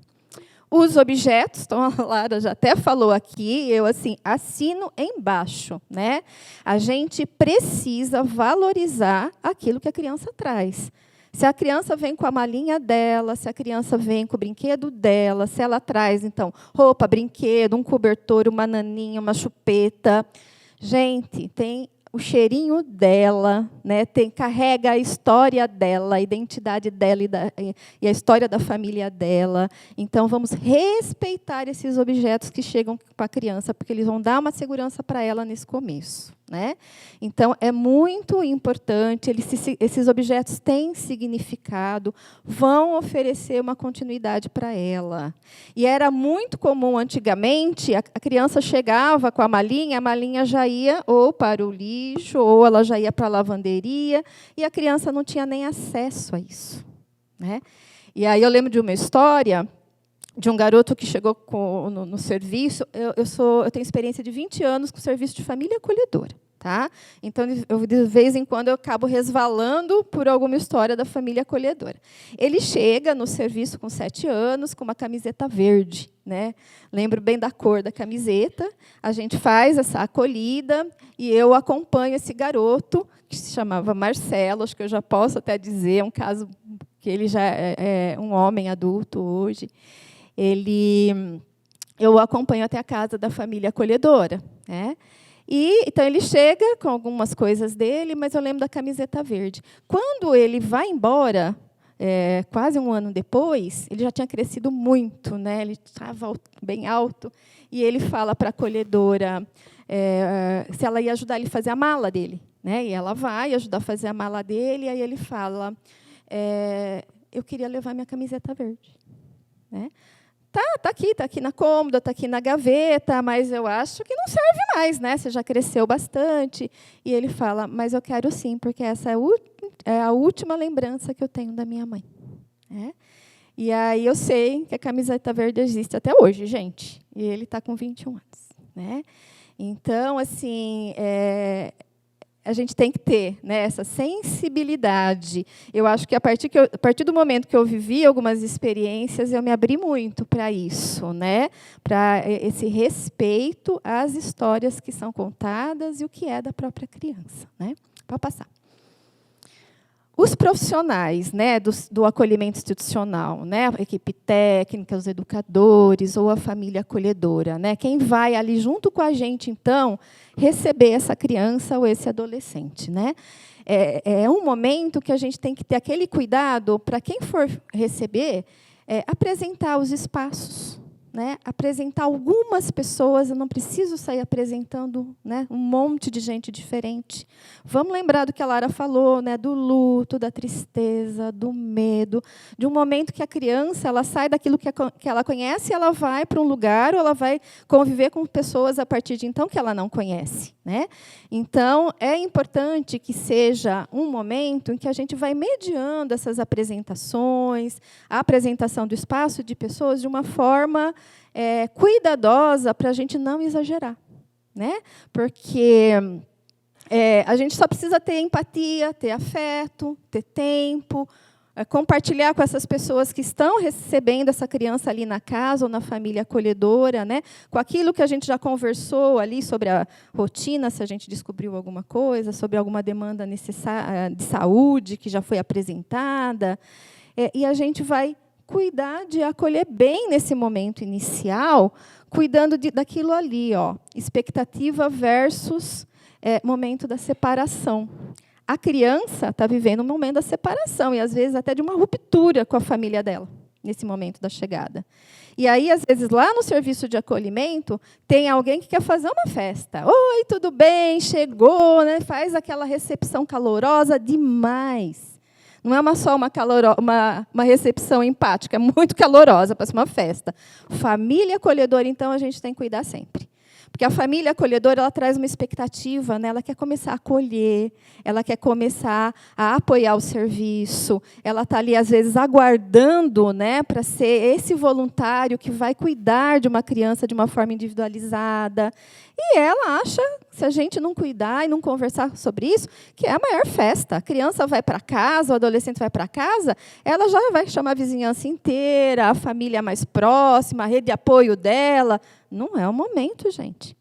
Os objetos, então a Lara já até falou aqui, eu assim assino embaixo, né? A gente precisa valorizar aquilo que a criança traz. Se a criança vem com a malinha dela, se a criança vem com o brinquedo dela, se ela traz, então, roupa, brinquedo, um cobertor, uma naninha, uma chupeta. Gente, tem o cheirinho dela, né? Carrega a história dela, a identidade dela e a história da família dela. Então, vamos respeitar esses objetos que chegam para a criança, porque eles vão dar uma segurança para ela nesse começo. Né? Então, é muito importante, esses objetos têm significado, vão oferecer uma continuidade para ela. E era muito comum, antigamente, a criança chegava com a malinha já ia ou para o lixo, ou ela já ia para a lavanderia, e a criança não tinha nem acesso a isso. Né? E aí eu lembro de uma história de um garoto que chegou no serviço. Eu tenho experiência de 20 anos com serviço de família acolhedora. Tá? Então, de vez em quando, eu acabo resvalando por alguma história da família acolhedora. Ele chega no serviço com 7 anos, com uma camiseta verde. Né? Lembro bem da cor da camiseta. A gente faz essa acolhida e eu acompanho esse garoto, que se chamava Marcelo, acho que eu já posso até dizer, é um caso que ele já é um homem adulto hoje. Eu acompanho até a casa da família acolhedora. Né? Então, ele chega com algumas coisas dele, mas eu lembro da camiseta verde. Quando ele vai embora, quase um ano depois, ele já tinha crescido muito, né? Ele estava bem alto, e ele fala para a acolhedora se ela ia ajudar ele a fazer a mala dele. Né? E ela vai ajudar a fazer a mala dele, e aí ele fala, eu queria levar minha camiseta verde. Né? Tá aqui na cômoda, está aqui na gaveta, mas eu acho que não serve mais, né? Você já cresceu bastante. E ele fala, mas eu quero sim, porque essa é a última lembrança que eu tenho da minha mãe. E aí eu sei que a camiseta verde existe até hoje, gente. E ele está com 21 anos. Né? Então, assim, a gente tem que ter, né, essa sensibilidade. Eu acho que a partir do momento que eu vivi algumas experiências, eu me abri muito para isso, né, para esse respeito às histórias que são contadas e o que é da própria criança. Né? Para passar. Os profissionais, né, do acolhimento institucional, né, a equipe técnica, os educadores ou a família acolhedora, né, quem vai ali junto com a gente, então, receber essa criança ou esse adolescente. Né? É um momento que a gente tem que ter aquele cuidado para quem for receber, apresentar os espaços. Né? Apresentar algumas pessoas, eu não preciso sair apresentando, né, um monte de gente diferente. Vamos lembrar do que a Lara falou, né, do luto, da tristeza, do medo, de um momento que a criança ela sai daquilo que ela conhece e ela vai para um lugar, ou ela vai conviver com pessoas a partir de então que ela não conhece. Né? Então, é importante que seja um momento em que a gente vai mediando essas apresentações, a apresentação do espaço de pessoas de uma forma cuidadosa para a gente não exagerar. Né? Porque a gente só precisa ter empatia, ter afeto, ter tempo, compartilhar com essas pessoas que estão recebendo essa criança ali na casa ou na família acolhedora, né, com aquilo que a gente já conversou ali sobre a rotina, se a gente descobriu alguma coisa, sobre alguma demanda necessária de saúde que já foi apresentada, e a gente vai cuidar de acolher bem nesse momento inicial, cuidando daquilo ali, expectativa versus momento da separação. A criança está vivendo um momento da separação, e às vezes até de uma ruptura com a família dela, nesse momento da chegada. E aí, às vezes, lá no serviço de acolhimento, tem alguém que quer fazer uma festa. Oi, tudo bem? Chegou, né? Faz aquela recepção calorosa demais. Não é só uma recepção empática, é muito calorosa para ser uma festa. Família acolhedora, então, a gente tem que cuidar sempre. Porque a família acolhedora, ela traz uma expectativa, né? Ela quer começar a acolher, ela quer começar a apoiar o serviço, ela está ali, às vezes, aguardando, né, para ser esse voluntário que vai cuidar de uma criança de uma forma individualizada. E ela acha, se a gente não cuidar e não conversar sobre isso, que é a maior festa. A criança vai para casa, o adolescente vai para casa, ela já vai chamar a vizinhança inteira, a família mais próxima, a rede de apoio dela. Não é o momento, gente.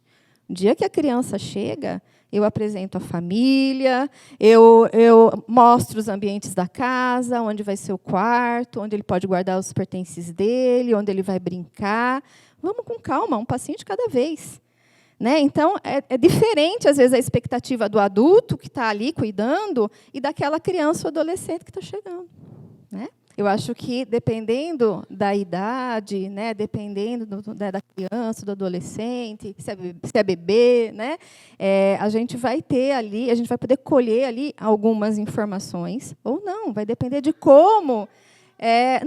No dia que a criança chega, eu apresento a família, eu mostro os ambientes da casa, onde vai ser o quarto, onde ele pode guardar os pertences dele, onde ele vai brincar. Vamos com calma, um passinho de cada vez. Né? Então, é diferente, às vezes, a expectativa do adulto que está ali cuidando e daquela criança ou adolescente que está chegando. Né? Eu acho que, dependendo da idade, né, dependendo da criança, do adolescente, se é bebê, né, a gente vai ter ali, a gente vai poder colher ali algumas informações, ou não, vai depender de como.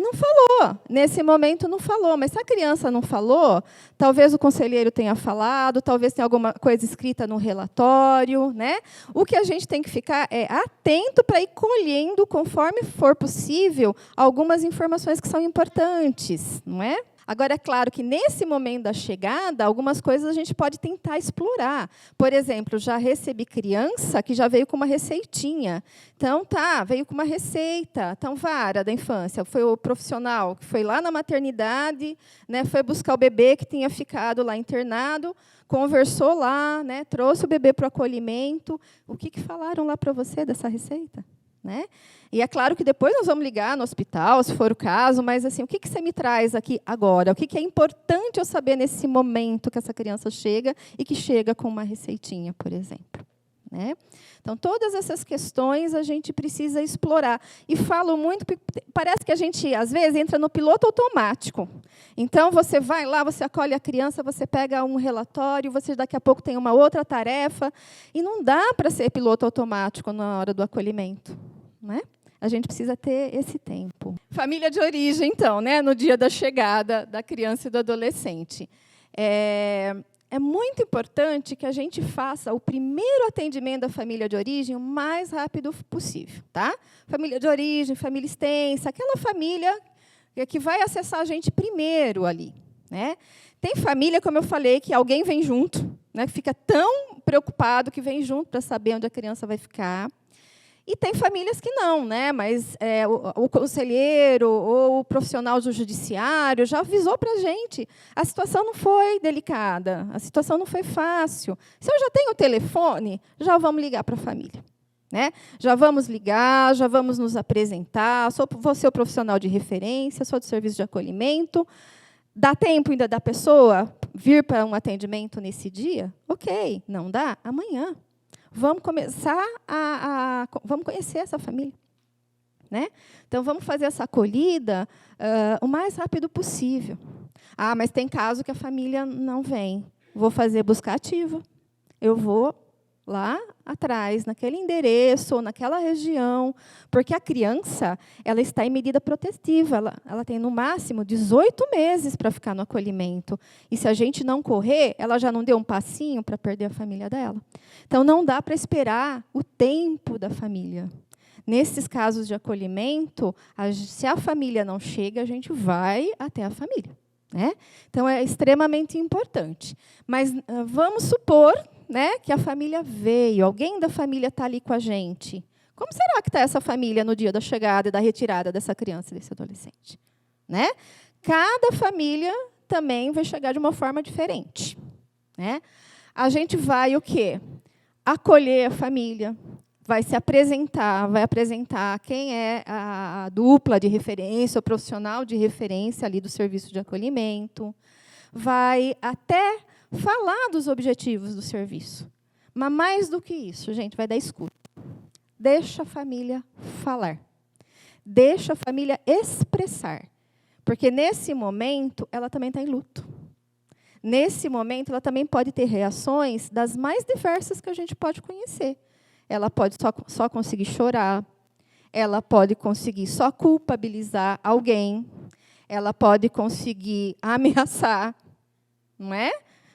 Não falou, nesse momento não falou, mas se a criança não falou, talvez o conselheiro tenha falado, talvez tenha alguma coisa escrita no relatório. Né? O que a gente tem que ficar é atento para ir colhendo, conforme for possível, algumas informações que são importantes. Não é? Agora, é claro que, nesse momento da chegada, algumas coisas a gente pode tentar explorar. Por exemplo, já recebi criança que já veio com uma receitinha. Então, veio com uma receita. Então, vara da infância, foi o profissional que foi lá na maternidade, né, foi buscar o bebê que tinha ficado lá internado, conversou lá, né, trouxe o bebê para o acolhimento. O que falaram lá para você dessa receita? Né? E é claro que depois nós vamos ligar no hospital, se for o caso, mas assim, o que você me traz aqui agora? O que é importante eu saber nesse momento que essa criança chega e que chega com uma receitinha, por exemplo? Né? Então, todas essas questões a gente precisa explorar. E falo muito, porque parece que a gente, às vezes, entra no piloto automático. Então, você vai lá, você acolhe a criança, você pega um relatório, você daqui a pouco tem uma outra tarefa, e não dá para ser piloto automático na hora do acolhimento. Né? A gente precisa ter esse tempo. Família de origem, então, né? No dia da chegada da criança e do adolescente. É muito importante que a gente faça o primeiro atendimento da família de origem o mais rápido possível. Tá? Família de origem, família extensa, aquela família que vai acessar a gente primeiro ali. Né? Tem família, como eu falei, que alguém vem junto, né? Fica tão preocupado que vem junto para saber onde a criança vai ficar. E tem famílias que não, né? Mas o conselheiro ou o profissional do judiciário já avisou para a gente. A situação não foi delicada, a situação não foi fácil. Se eu já tenho o telefone, já vamos ligar para a família. Né? Já vamos ligar, já vamos nos apresentar. Vou ser o profissional de referência, sou do serviço de acolhimento. Dá tempo ainda da pessoa vir para um atendimento nesse dia? Ok, não dá? Amanhã. Vamos começar vamos conhecer essa família. Né? Então, vamos fazer essa acolhida o mais rápido possível. Mas tem caso que a família não vem. Vou fazer busca ativa. Eu vou lá atrás, naquele endereço, ou naquela região, porque a criança ela está em medida protetiva. Ela tem, no máximo, 18 meses para ficar no acolhimento. E, se a gente não correr, ela já não deu um passinho para perder a família dela. Então, não dá para esperar o tempo da família. Nesses casos de acolhimento, se a família não chega, a gente vai até a família. Né? Então, é extremamente importante. Mas vamos supor, né, que a família veio, alguém da família está ali com a gente. Como será que está essa família no dia da chegada e da retirada dessa criança e desse adolescente? Né? Cada família também vai chegar de uma forma diferente. Né? A gente vai o quê? Acolher a família, vai se apresentar, vai apresentar quem é a dupla de referência, o profissional de referência ali do serviço de acolhimento, vai até falar dos objetivos do serviço. Mas, mais do que isso, gente, vai dar escuta. deixa a família falar. Deixa a família expressar. Porque, nesse momento, ela também está em luto. Nesse momento, ela também pode ter reações das mais diversas que a gente pode conhecer. Ela pode só conseguir chorar. Ela pode conseguir só culpabilizar alguém. Ela pode conseguir ameaçar. Não é?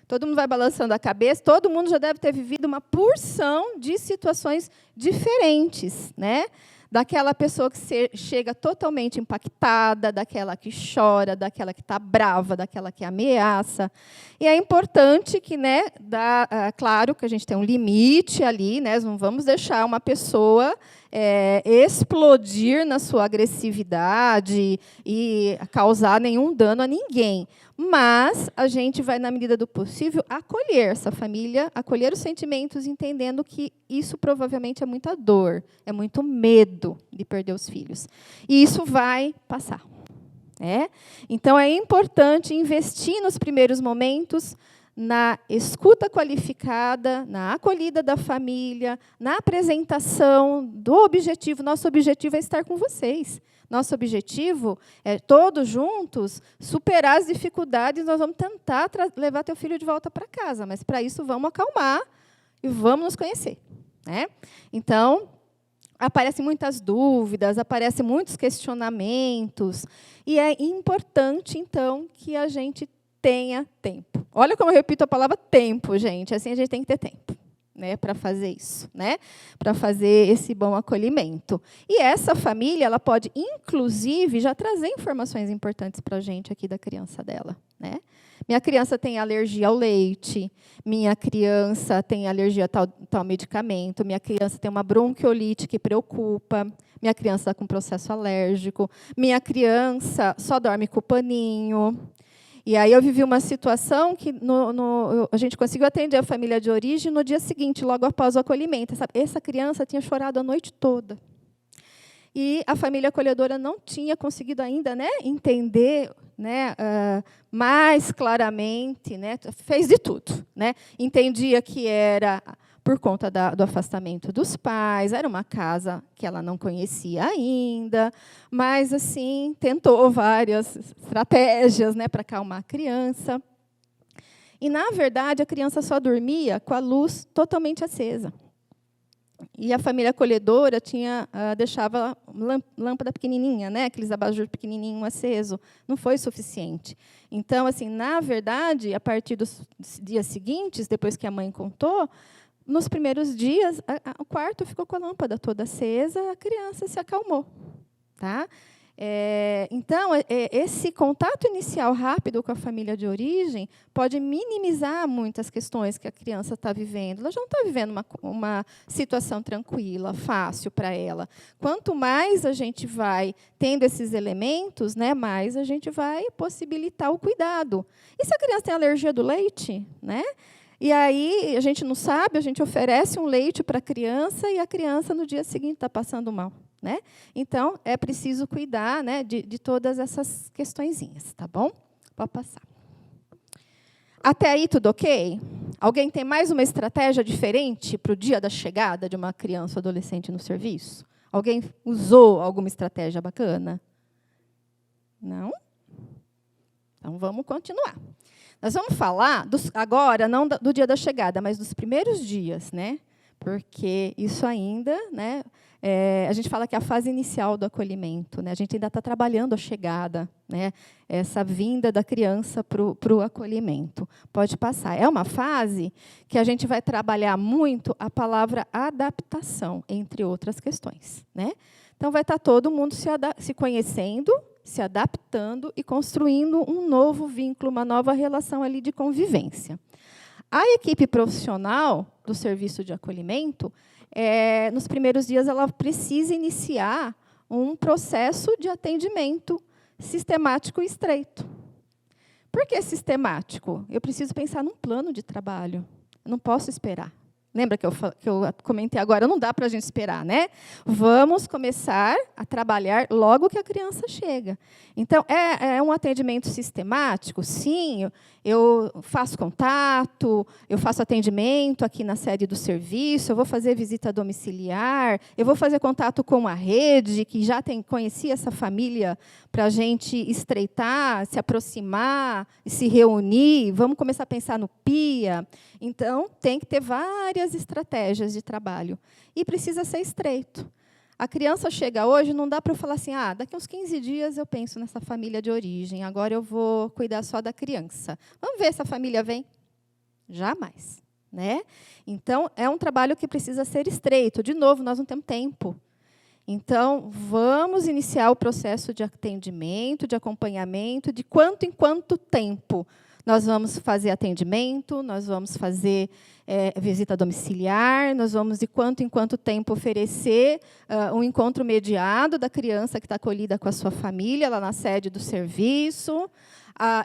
Todo mundo vai balançando a cabeça. Todo mundo já deve ter vivido uma porção de situações diferentes, né? Daquela pessoa que chega totalmente impactada, daquela que chora, daquela que está brava, daquela que ameaça. E é importante que, né, claro que a gente tem um limite ali, né, não vamos deixar uma pessoa explodir na sua agressividade e causar nenhum dano a ninguém. Mas a gente vai, na medida do possível, acolher essa família, acolher os sentimentos, entendendo que isso provavelmente é muita dor, é muito medo de perder os filhos. E isso vai passar. Então, é importante investir nos primeiros momentos na escuta qualificada, na acolhida da família, na apresentação do objetivo. Nosso objetivo é estar com vocês. Nosso objetivo é, todos juntos, superar as dificuldades. Nós vamos tentar levar teu filho de volta para casa, mas, para isso, vamos acalmar e vamos nos conhecer. Então, aparecem muitas dúvidas, aparecem muitos questionamentos, e é importante, então, que a gente tenha tempo. Olha como eu repito a palavra tempo, gente. Assim, a gente tem que ter tempo, né, para fazer isso, né, para fazer esse bom acolhimento. E essa família, ela pode, inclusive, já trazer informações importantes para a gente aqui da criança dela, né? Minha criança tem alergia ao leite, minha criança tem alergia a tal medicamento, minha criança tem uma bronquiolite que preocupa, minha criança está com processo alérgico, minha criança só dorme com o paninho. E aí eu vivi uma situação que a gente conseguiu atender a família de origem no dia seguinte, logo após o acolhimento. Essa criança tinha chorado a noite toda. E a família acolhedora não tinha conseguido ainda, né, entender, né, mais claramente, né, fez de tudo. Né, entendia que era por conta do afastamento dos pais, era uma casa que ela não conhecia ainda, mas, assim, tentou várias estratégias, né, para acalmar a criança. E, na verdade, a criança só dormia com a luz totalmente acesa. E a família acolhedora deixava lâmpada pequenininha, né, aqueles abajur pequenininho aceso. Não foi suficiente. Então, assim, na verdade, a partir dos dias seguintes, depois que a mãe contou, nos primeiros dias, o quarto ficou com a lâmpada toda acesa, a criança se acalmou. Tá? Então, esse contato inicial rápido com a família de origem pode minimizar muitas questões que a criança está vivendo. Ela já não está vivendo uma situação tranquila, fácil para ela. Quanto mais a gente vai tendo esses elementos, né, mais a gente vai possibilitar o cuidado. E se a criança tem alergia do leite, né? E aí, a gente não sabe, a gente oferece um leite para a criança e a criança, no dia seguinte, está passando mal. Né? Então, é preciso cuidar, né, de todas essas questõezinhas. Tá bom? Pode passar. Até aí, tudo ok? Alguém tem mais uma estratégia diferente para o dia da chegada de uma criança ou adolescente no serviço? Alguém usou alguma estratégia bacana? Não? Então, vamos continuar. Nós vamos falar, agora, não do dia da chegada, mas dos primeiros dias, né? Porque isso ainda, né, a gente fala que é a fase inicial do acolhimento, né? A gente ainda está trabalhando a chegada, né? Essa vinda da criança para o acolhimento. Pode passar. É uma fase que a gente vai trabalhar muito a palavra adaptação, entre outras questões. Né? Então, vai estar todo mundo se conhecendo, se adaptando e construindo um novo vínculo, uma nova relação ali de convivência. A equipe profissional do serviço de acolhimento, nos primeiros dias, ela precisa iniciar um processo de atendimento sistemático e estreito. Por que sistemático? Eu preciso pensar num plano de trabalho. Eu não posso esperar. Lembra que eu comentei agora? Não dá para a gente esperar, né? Vamos começar a trabalhar logo que a criança chega. Então, é um atendimento sistemático? Sim, eu faço contato, eu faço atendimento aqui na sede do serviço, eu vou fazer visita domiciliar, eu vou fazer contato com a rede, que já conhecia essa família, para a gente estreitar, se aproximar, se reunir, vamos começar a pensar no PIA. Então, tem que ter várias estratégias de trabalho. E precisa ser estreito. A criança chega hoje, não dá para eu falar assim, daqui a uns 15 dias eu penso nessa família de origem, agora eu vou cuidar só da criança. Vamos ver se a família vem? Jamais. Né? Então, é um trabalho que precisa ser estreito. De novo, nós não temos tempo. Então, vamos iniciar o processo de atendimento, de acompanhamento, de quanto em quanto tempo. Nós vamos fazer atendimento, nós vamos fazer visita domiciliar, nós vamos, de quanto em quanto tempo, oferecer um encontro mediado da criança que está acolhida com a sua família, lá na sede do serviço.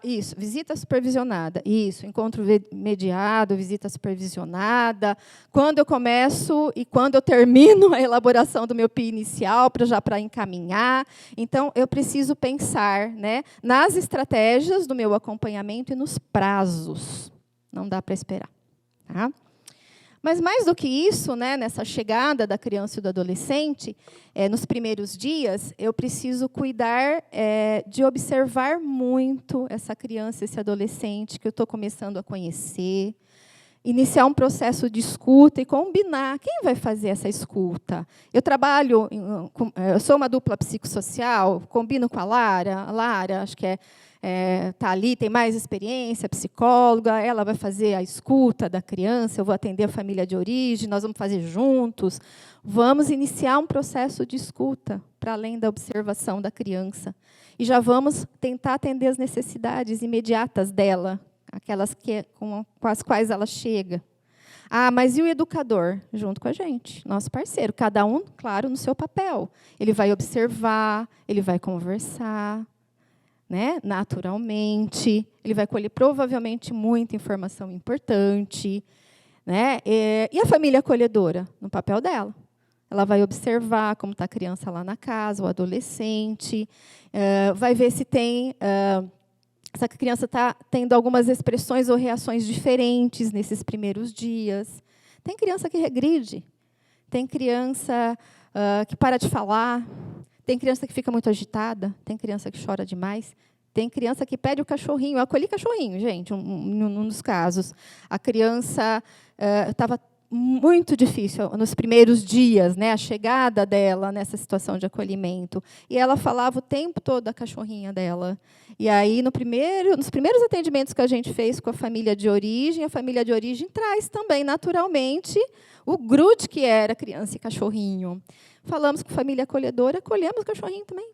Isso, visita supervisionada. Isso, encontro mediado, visita supervisionada. Quando eu começo e quando eu termino a elaboração do meu PIA inicial, para encaminhar. Então, eu preciso pensar, né, nas estratégias do meu acompanhamento e nos prazos. Não dá para esperar. Tá? Mas, mais do que isso, né, nessa chegada da criança e do adolescente, nos primeiros dias, eu preciso cuidar de observar muito essa criança, esse adolescente que eu estou começando a conhecer, iniciar um processo de escuta e combinar quem vai fazer essa escuta. Eu trabalho, eu sou uma dupla psicossocial, combino com a Lara, acho que está ali, tem mais experiência, psicóloga, ela vai fazer a escuta da criança, eu vou atender a família de origem, nós vamos fazer juntos. Vamos iniciar um processo de escuta, para além da observação da criança. E já vamos tentar atender as necessidades imediatas dela, aquelas com as quais ela chega. Mas e o educador? Junto com a gente, nosso parceiro. Cada um, claro, no seu papel. Ele vai observar, ele vai conversar, né, naturalmente. Ele vai colher, provavelmente, muita informação importante. Né? E a família acolhedora? No papel dela. Ela vai observar como está a criança lá na casa, o adolescente. Vai ver se tem... essa criança está tendo algumas expressões ou reações diferentes nesses primeiros dias. Tem criança que regride, tem criança que para de falar, tem criança que fica muito agitada, tem criança que chora demais, tem criança que pede o cachorrinho. Eu acolhi cachorrinho, gente, num dos casos. A criança estava muito difícil nos primeiros dias, né, a chegada dela nessa situação de acolhimento. E ela falava o tempo todo da cachorrinha dela. E aí, nos primeiros atendimentos que a gente fez com a família de origem traz também, naturalmente, o grude que era criança e cachorrinho. Falamos com a família acolhedora, acolhemos o cachorrinho também.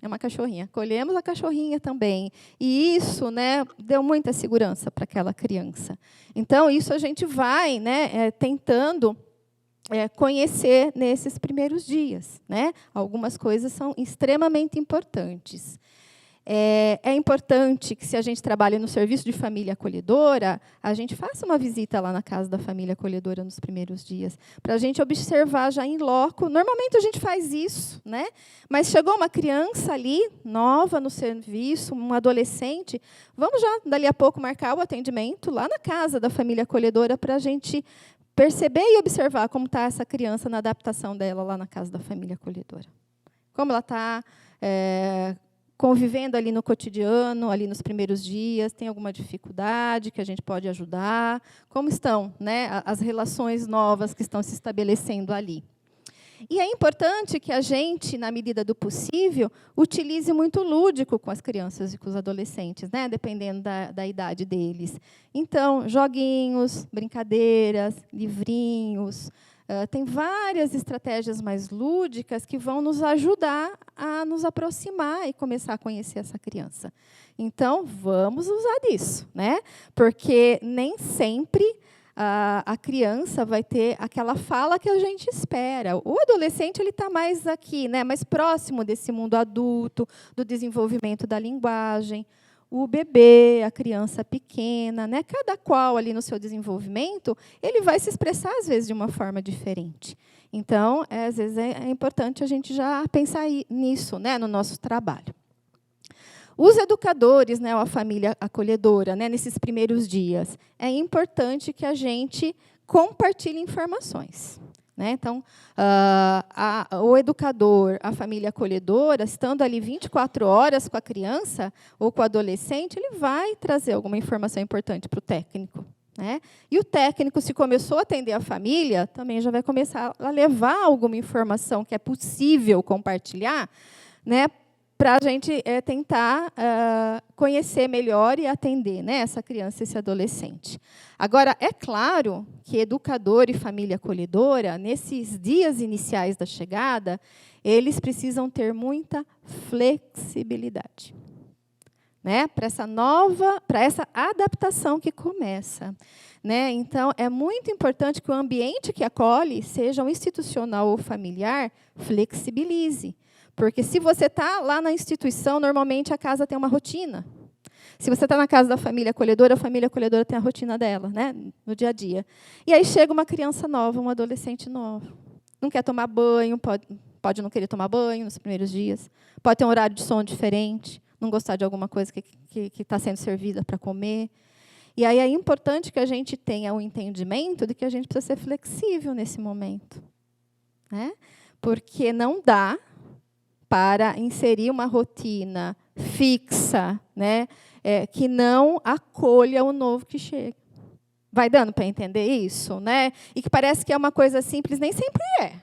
É uma cachorrinha. Acolhemos a cachorrinha também. E isso, né, deu muita segurança para aquela criança. Então, isso a gente vai, né, tentando conhecer nesses primeiros dias. Né? Algumas coisas são extremamente importantes. É importante que, se a gente trabalha no serviço de família acolhedora, a gente faça uma visita lá na casa da família acolhedora nos primeiros dias, para a gente observar já em loco. Normalmente a gente faz isso, né? Mas chegou uma criança ali, nova no serviço, um adolescente, vamos já, dali a pouco, marcar o atendimento lá na casa da família acolhedora, para a gente perceber e observar como está essa criança na adaptação dela lá na casa da família acolhedora. Como ela está... convivendo ali no cotidiano, ali nos primeiros dias, tem alguma dificuldade que a gente pode ajudar? Como estão, né, as relações novas que estão se estabelecendo ali? E é importante que a gente, na medida do possível, utilize muito lúdico com as crianças e com os adolescentes, né, dependendo da idade deles. Então, joguinhos, brincadeiras, livrinhos... tem várias estratégias mais lúdicas que vão nos ajudar a nos aproximar e começar a conhecer essa criança. Então, vamos usar disso, né? Porque nem sempre a criança vai ter aquela fala que a gente espera. O adolescente está mais aqui, né? Mais próximo desse mundo adulto, do desenvolvimento da linguagem. o bebê, a criança pequena, né? Cada qual ali no seu desenvolvimento, ele vai se expressar, às vezes, de uma forma diferente. Então, às vezes, é importante a gente já pensar nisso, né, no nosso trabalho. Os educadores, né, ou a família acolhedora, né, nesses primeiros dias, é importante que a gente compartilhe informações. Né? Então, o educador, a família acolhedora, estando ali 24 horas com a criança ou com o adolescente, ele vai trazer alguma informação importante para o técnico. Né? E o técnico, se começou a atender a família, também já vai começar a levar alguma informação que é possível compartilhar, né, para a gente tentar conhecer melhor e atender, né, essa criança, esse adolescente. Agora, é claro que educador e família acolhedora, nesses dias iniciais da chegada, eles precisam ter muita flexibilidade, né, para essa adaptação que começa. Né? Então, é muito importante que o ambiente que acolhe, seja um institucional ou familiar, flexibilize. Porque se você está lá na instituição, normalmente a casa tem uma rotina. Se você está na casa da família acolhedora, a família acolhedora tem a rotina dela, né, no dia a dia. E aí chega uma criança nova, um adolescente novo. Não quer tomar banho, pode não querer tomar banho nos primeiros dias. Pode ter um horário de sono diferente, não gostar de alguma coisa que está sendo servida para comer. E aí é importante que a gente tenha o entendimento de que a gente precisa ser flexível nesse momento. Né? Porque não dá para inserir uma rotina fixa, né, que não acolha o novo que chega. Vai dando para entender isso? Né? E que parece que é uma coisa simples, nem sempre é.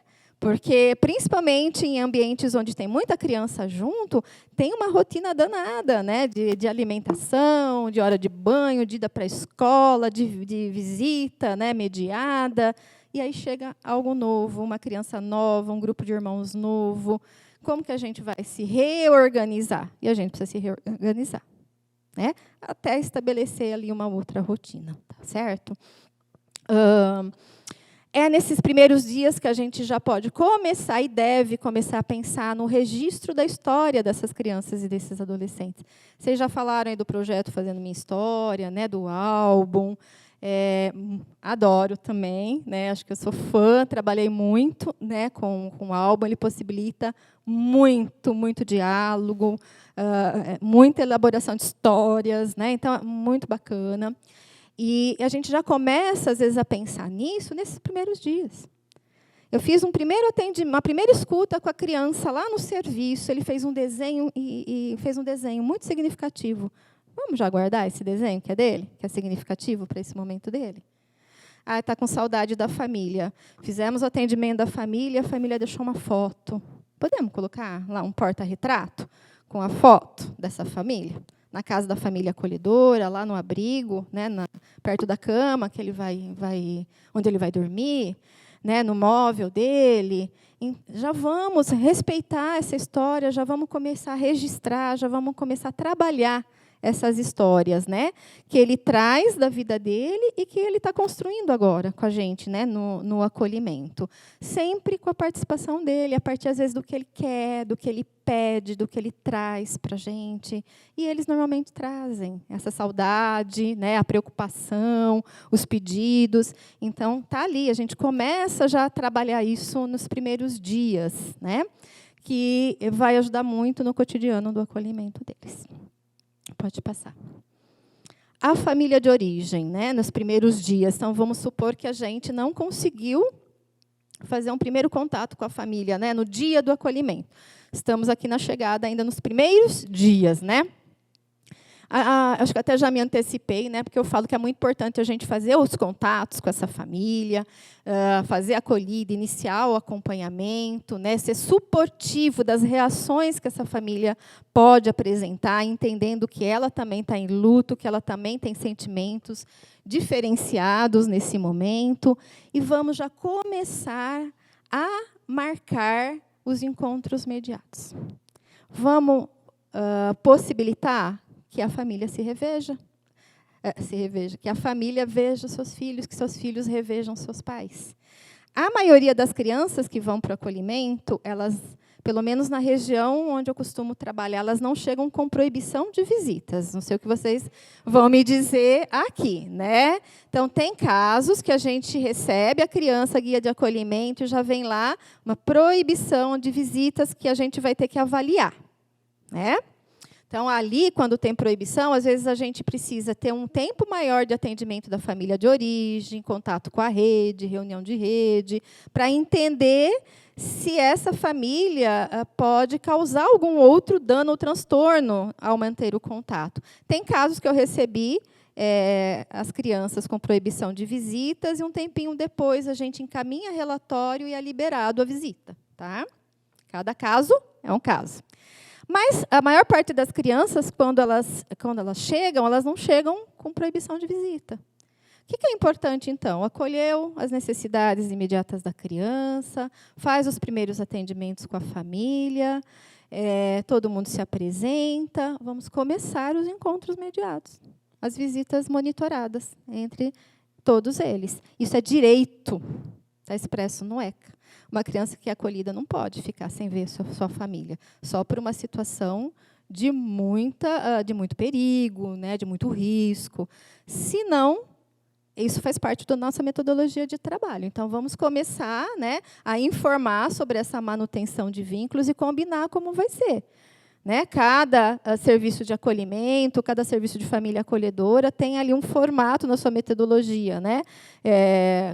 Porque, principalmente em ambientes onde tem muita criança junto, tem uma rotina danada, né, de alimentação, de hora de banho, de ida para a escola, de visita, né, mediada. E aí chega algo novo, uma criança nova, um grupo de irmãos novo. Como que a gente vai se reorganizar? E a gente precisa se reorganizar, né? Até estabelecer ali uma outra rotina, tá certo? É nesses primeiros dias que a gente já pode começar e deve começar a pensar no registro da história dessas crianças e desses adolescentes. Vocês já falaram aí do projeto Fazendo Minha História, né, do álbum. Adoro também, né? Acho que eu sou fã, trabalhei muito, né, com o álbum, ele possibilita muito diálogo, muita elaboração de histórias, né? Então, é muito bacana. E a gente já começa, às vezes, a pensar nisso nesses primeiros dias. Eu fiz um primeiro atendimento, uma primeira escuta com a criança lá no serviço, ele fez um desenho e fez um desenho muito significativo. Vamos já guardar esse desenho que é dele, que é significativo para esse momento dele? Está com saudade da família. Fizemos o atendimento da família, a família deixou uma foto. Podemos colocar lá um porta-retrato com a foto dessa família? Na casa da família acolhedora, lá no abrigo, né, perto da cama que ele onde ele vai dormir, né, no móvel dele. Já vamos respeitar essa história, já vamos começar a registrar, já vamos começar a trabalhar essas histórias, né, que ele traz da vida dele e que ele está construindo agora com a gente, né, no acolhimento. Sempre com a participação dele, a partir, às vezes, do que ele quer, do que ele pede, do que ele traz para a gente. E eles normalmente trazem essa saudade, né, a preocupação, os pedidos. Então, está ali, a gente começa já a trabalhar isso nos primeiros dias, né, que vai ajudar muito no cotidiano do acolhimento deles. Pode passar. A família de origem, né, nos primeiros dias. Então, vamos supor que a gente não conseguiu fazer um primeiro contato com a família, né, no dia do acolhimento. Estamos aqui na chegada ainda nos primeiros dias, né? Acho que até já me antecipei, né, porque eu falo que é muito importante a gente fazer os contatos com essa família, fazer a acolhida, iniciar o acompanhamento, né, ser suportivo das reações que essa família pode apresentar, entendendo que ela também está em luto, que ela também tem sentimentos diferenciados nesse momento. E vamos já começar a marcar os encontros mediatos. Vamos possibilitar que a família se reveja, que a família veja seus filhos, que seus filhos revejam seus pais. A maioria das crianças que vão para o acolhimento, elas pelo menos na região onde eu costumo trabalhar, elas não chegam com proibição de visitas. Não sei o que vocês vão me dizer aqui, né? Então, tem casos que a gente recebe a criança, guia de acolhimento, e já vem lá uma proibição de visitas que a gente vai ter que avaliar, né? Então, ali, quando tem proibição, às vezes a gente precisa ter um tempo maior de atendimento da família de origem, contato com a rede, reunião de rede, para entender se essa família pode causar algum outro dano ou transtorno ao manter o contato. Tem casos que eu recebi as crianças com proibição de visitas e um tempinho depois a gente encaminha relatório e é liberado a visita. Tá? Cada caso é um caso. Mas a maior parte das crianças, quando elas chegam, elas não chegam com proibição de visita. O que é importante, então? Acolheu as necessidades imediatas da criança, faz os primeiros atendimentos com a família, todo mundo se apresenta, vamos começar os encontros mediados, as visitas monitoradas entre todos eles. Isso é direito, está expresso no ECA. Uma criança que é acolhida não pode ficar sem ver sua família, só por uma situação de muito perigo, né, de muito risco. Se não, isso faz parte da nossa metodologia de trabalho. Então, vamos começar, né, a informar sobre essa manutenção de vínculos e combinar como vai ser. Né? Cada serviço de acolhimento, cada serviço de família acolhedora tem ali um formato na sua metodologia, né?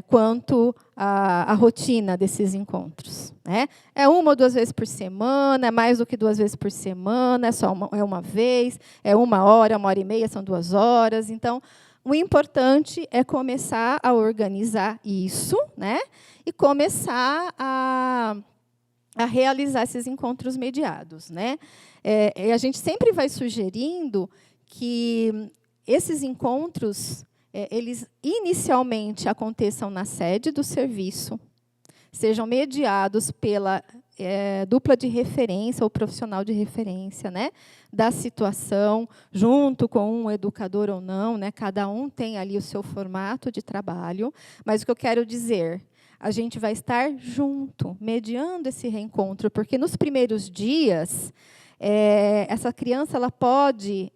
Quanto à rotina desses encontros. Né? É 1 ou 2 vezes por semana, é mais do que 2 vezes por semana, é uma vez, é 1 hora, 1h30, são 2 horas. Então, o importante é começar a organizar isso, né? E começar a realizar esses encontros mediados. Né? A gente sempre vai sugerindo que esses encontros, eles inicialmente aconteçam na sede do serviço, sejam mediados pela dupla de referência ou profissional de referência, né, da situação, junto com um educador ou não, né, cada um tem ali o seu formato de trabalho, mas o que eu quero dizer, a gente vai estar junto, mediando esse reencontro, porque nos primeiros dias, essa criança ela pode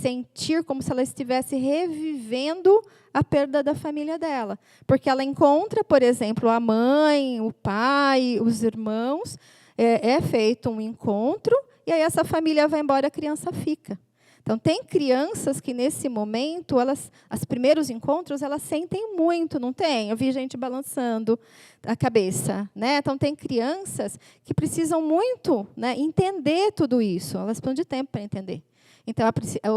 sentir como se ela estivesse revivendo a perda da família dela. Porque ela encontra, por exemplo, a mãe, o pai, os irmãos, é feito um encontro, e aí essa família vai embora e a criança fica. Então, tem crianças que, nesse momento, os primeiros encontros, elas sentem muito, não tem? Eu vi gente balançando a cabeça. Né? Então, tem crianças que precisam muito, né, entender tudo isso. Elas precisam de tempo para entender. Então,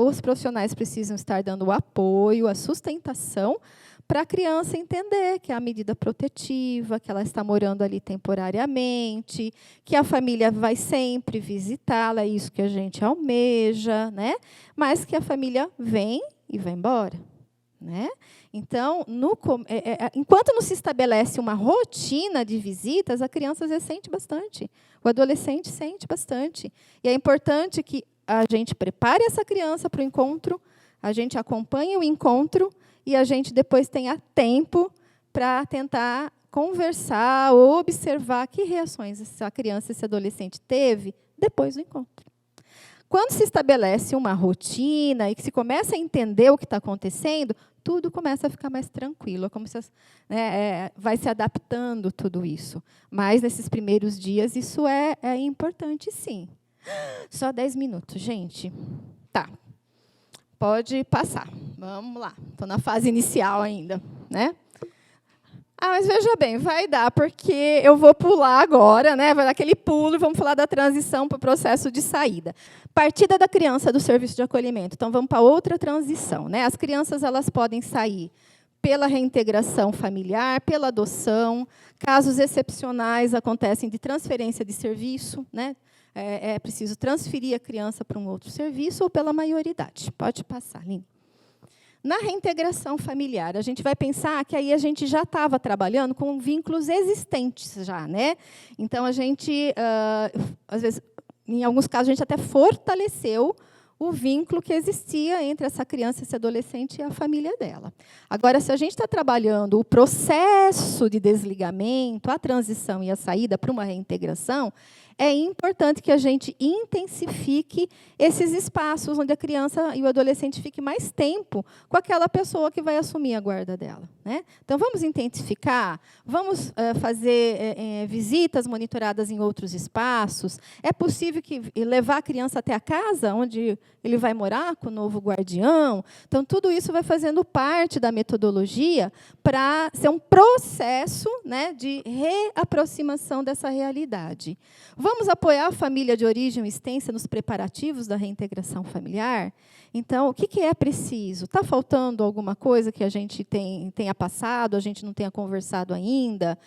os profissionais precisam estar dando o apoio, a sustentação, para a criança entender que é a medida protetiva, que ela está morando ali temporariamente, que a família vai sempre visitá-la, é isso que a gente almeja, né? Mas que a família vem e vai embora. Né? Então, enquanto não se estabelece uma rotina de visitas, a criança às vezes sente bastante, o adolescente sente bastante. E é importante que a gente prepare essa criança para o encontro, a gente acompanhe o encontro, e a gente depois tenha tempo para tentar conversar ou observar que reações essa criança, esse adolescente teve depois do encontro. Quando se estabelece uma rotina e que se começa a entender o que está acontecendo, tudo começa a ficar mais tranquilo, é como se vai se adaptando tudo isso. Mas, nesses primeiros dias, isso é importante, sim. Só 10 minutos, gente. Tá. Pode passar. Vamos lá. Estou na fase inicial ainda. Né? Mas veja bem, vai dar, porque eu vou pular agora, né? Vai dar aquele pulo e vamos falar da transição para o processo de saída. Partida da criança do serviço de acolhimento. Então, vamos para outra transição. Né? As crianças elas podem sair pela reintegração familiar, pela adoção. Casos excepcionais acontecem de transferência de serviço, né? É preciso transferir a criança para um outro serviço ou pela maioridade. Pode passar, Lini. Na reintegração familiar, a gente vai pensar que aí a gente já estava trabalhando com vínculos existentes já, né? Então, a gente, às vezes, em alguns casos, a gente até fortaleceu o vínculo que existia entre essa criança, esse adolescente e a família dela. Agora, se a gente está trabalhando o processo de desligamento, a transição e a saída para uma reintegração, é importante que a gente intensifique esses espaços onde a criança e o adolescente fiquem mais tempo com aquela pessoa que vai assumir a guarda dela, né? Então, vamos intensificar, vamos fazer visitas monitoradas em outros espaços. É possível levar a criança até a casa onde ele vai morar com o novo guardião. Então, tudo isso vai fazendo parte da metodologia para ser um processo, né, de reaproximação dessa realidade. Vamos apoiar a família de origem extensa nos preparativos da reintegração familiar? Então, o que é preciso? Está faltando alguma coisa que a gente tenha passado, a gente não tenha conversado ainda?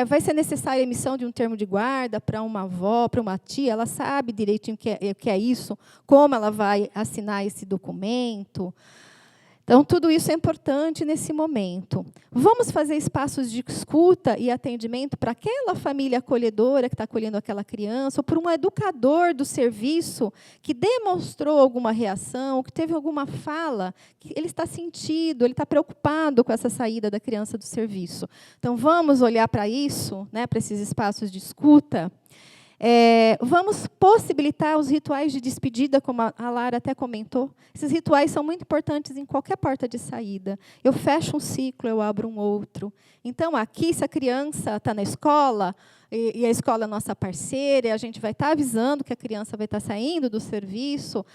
Vai ser necessária a emissão de um termo de guarda para uma avó, para uma tia? Ela sabe direitinho o que é isso? Como ela vai assinar esse documento? Então, tudo isso é importante nesse momento. Vamos fazer espaços de escuta e atendimento para aquela família acolhedora que está acolhendo aquela criança, ou por um educador do serviço que demonstrou alguma reação, que teve alguma fala, que ele está sentindo, ele está preocupado com essa saída da criança do serviço. Então, vamos olhar para isso, né, para esses espaços de escuta. Vamos possibilitar os rituais de despedida, como a Lara até comentou. Esses rituais são muito importantes em qualquer porta de saída. Eu fecho um ciclo, eu abro um outro. Então, aqui, se a criança está na escola, e a escola é nossa parceira, e a gente vai estar avisando que a criança vai estar saindo do serviço,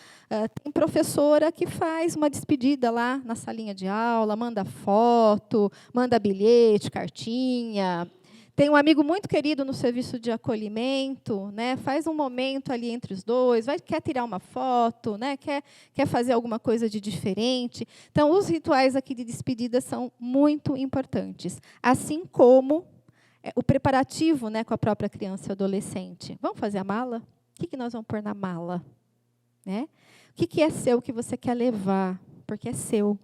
tem professora que faz uma despedida lá na salinha de aula, manda foto, manda bilhete, cartinha. Tem um amigo muito querido no serviço de acolhimento, né? Faz um momento ali entre os dois, quer tirar uma foto, né? quer fazer alguma coisa de diferente. Então, os rituais aqui de despedida são muito importantes, assim como o preparativo, né, com a própria criança e adolescente. Vamos fazer a mala? O que nós vamos pôr na mala? Né? O que é seu que você quer levar? Porque é seu.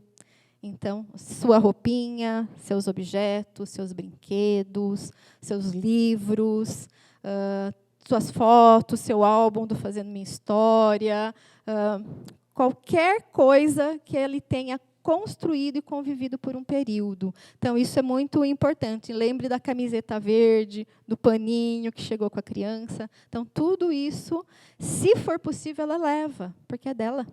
Então, sua roupinha, seus objetos, seus brinquedos, seus livros, suas fotos, seu álbum do Fazendo Minha História, qualquer coisa que ele tenha construído e convivido por um período. Então, isso é muito importante. Lembre da camiseta verde, do paninho que chegou com a criança. Então, tudo isso, se for possível, ela leva, porque é dela.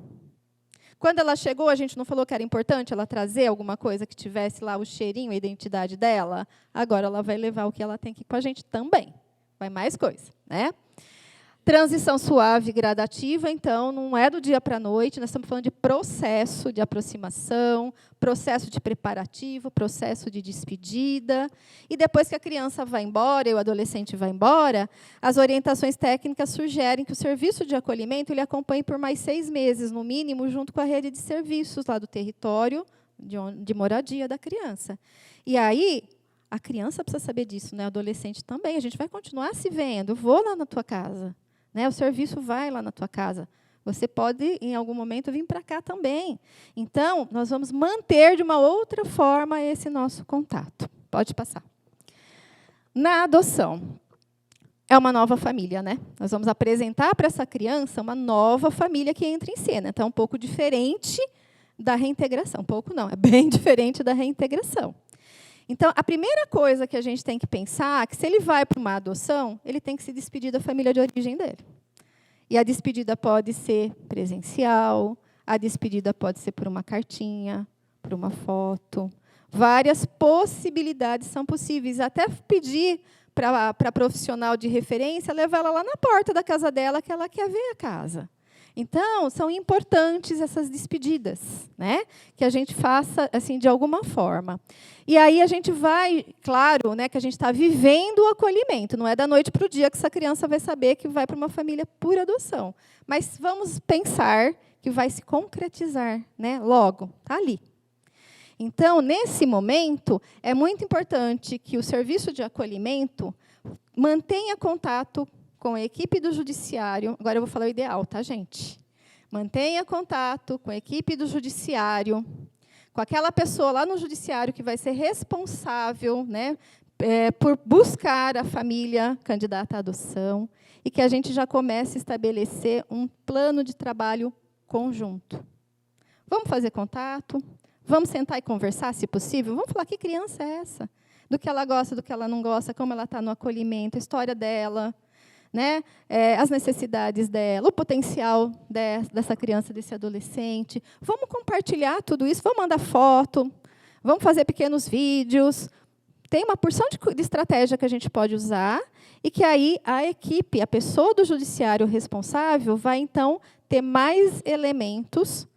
Quando ela chegou, a gente não falou que era importante ela trazer alguma coisa que tivesse lá o cheirinho, a identidade dela? Agora ela vai levar o que ela tem aqui com a gente também. Vai mais coisa, né? Transição suave e gradativa, então, não é do dia para a noite, nós estamos falando de processo de aproximação, processo de preparativo, processo de despedida. E depois que a criança vai embora e o adolescente vai embora, as orientações técnicas sugerem que o serviço de acolhimento ele acompanhe por mais 6 meses, no mínimo, junto com a rede de serviços lá do território de moradia da criança. E aí, a criança precisa saber disso, né? O adolescente também. A gente vai continuar se vendo, eu vou lá na tua casa. Né? O serviço vai lá na tua casa. Você pode, em algum momento, vir para cá também. Então, nós vamos manter de uma outra forma esse nosso contato. Pode passar. Na adoção, é uma nova família, né? Nós vamos apresentar para essa criança uma nova família que entra em cena. Então, é um pouco diferente da reintegração. Um pouco não, é bem diferente da reintegração. Então, a primeira coisa que a gente tem que pensar é que, se ele vai para uma adoção, ele tem que se despedir da família de origem dele. E a despedida pode ser presencial, a despedida pode ser por uma cartinha, por uma foto. Várias possibilidades são possíveis. Até pedir para a profissional de referência levar ela lá na porta da casa dela, que ela quer ver a casa. Então, são importantes essas despedidas, né? Que a gente faça assim de alguma forma. E aí a gente vai, claro, né, que a gente está vivendo o acolhimento. Não é da noite para o dia que essa criança vai saber que vai para uma família por adoção. Mas vamos pensar que vai se concretizar, né? Logo, está ali. Então, nesse momento, é muito importante que o serviço de acolhimento mantenha contato com a equipe do judiciário. Agora eu vou falar o ideal, tá, gente? Mantenha contato com a equipe do judiciário, com aquela pessoa lá no judiciário que vai ser responsável, né, por buscar a família candidata à adoção, e que a gente já comece a estabelecer um plano de trabalho conjunto. Vamos fazer contato? Vamos sentar e conversar, se possível? Vamos falar que criança é essa? Do que ela gosta, do que ela não gosta, como ela está no acolhimento, a história dela. né, as necessidades dela, o potencial dessa criança, desse adolescente. Vamos compartilhar tudo isso, vamos mandar foto, vamos fazer pequenos vídeos. Tem uma porção de estratégia que a gente pode usar e que aí a equipe, a pessoa do judiciário responsável, vai, então, ter mais elementos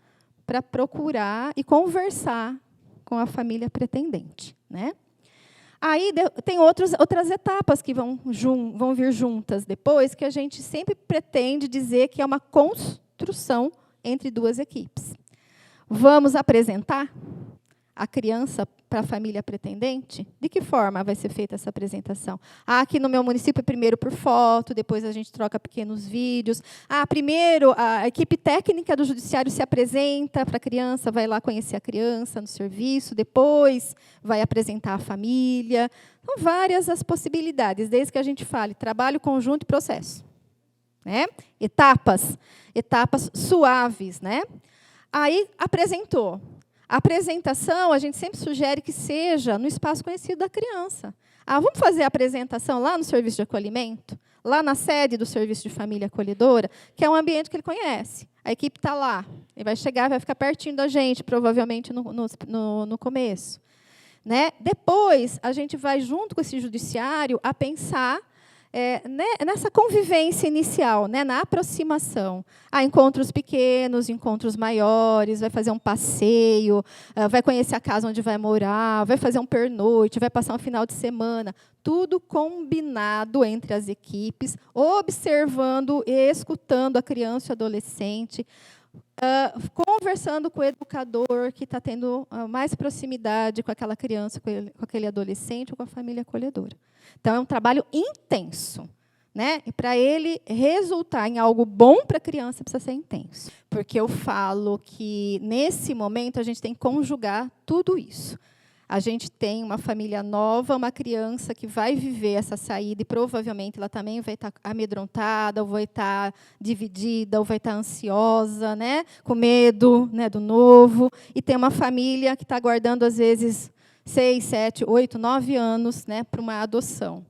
para procurar e conversar com a família pretendente, né? Aí tem outras etapas que vão vir juntas depois, que a gente sempre pretende dizer que é uma construção entre duas equipes. Vamos apresentar a criança para a família pretendente? De que forma vai ser feita essa apresentação? Aqui no meu município, primeiro por foto, depois a gente troca pequenos vídeos. Primeiro, a equipe técnica do judiciário se apresenta para a criança, vai lá conhecer a criança no serviço, depois vai apresentar a família. São várias as possibilidades, desde que a gente fale trabalho conjunto e processo, né? Etapas suaves, né? Aí, apresentou. A apresentação, a gente sempre sugere que seja no espaço conhecido da criança. Vamos fazer a apresentação lá no serviço de acolhimento, lá na sede do serviço de família acolhedora, que é um ambiente que ele conhece. A equipe está lá, ele vai chegar, vai ficar pertinho da gente, provavelmente no começo. Né? Depois, a gente vai, junto com esse judiciário, a pensar nessa convivência inicial, né, na aproximação. Encontros pequenos, encontros maiores, vai fazer um passeio, vai conhecer a casa onde vai morar, vai fazer um pernoite, vai passar um final de semana. Tudo combinado entre as equipes, observando e escutando a criança e o adolescente, conversando com o educador que está tendo mais proximidade com aquela criança, com aquele adolescente ou com a família acolhedora. Então, é um trabalho intenso, né? E para ele resultar em algo bom para a criança, precisa ser intenso. Porque eu falo que, nesse momento, a gente tem que conjugar tudo isso. A gente tem uma família nova, uma criança que vai viver essa saída e provavelmente ela também vai estar amedrontada, ou vai estar dividida, ou vai estar ansiosa, né? Com medo, né, do novo. E tem uma família que está aguardando, às vezes, 6, 7, 8, 9 anos, né, para uma adoção.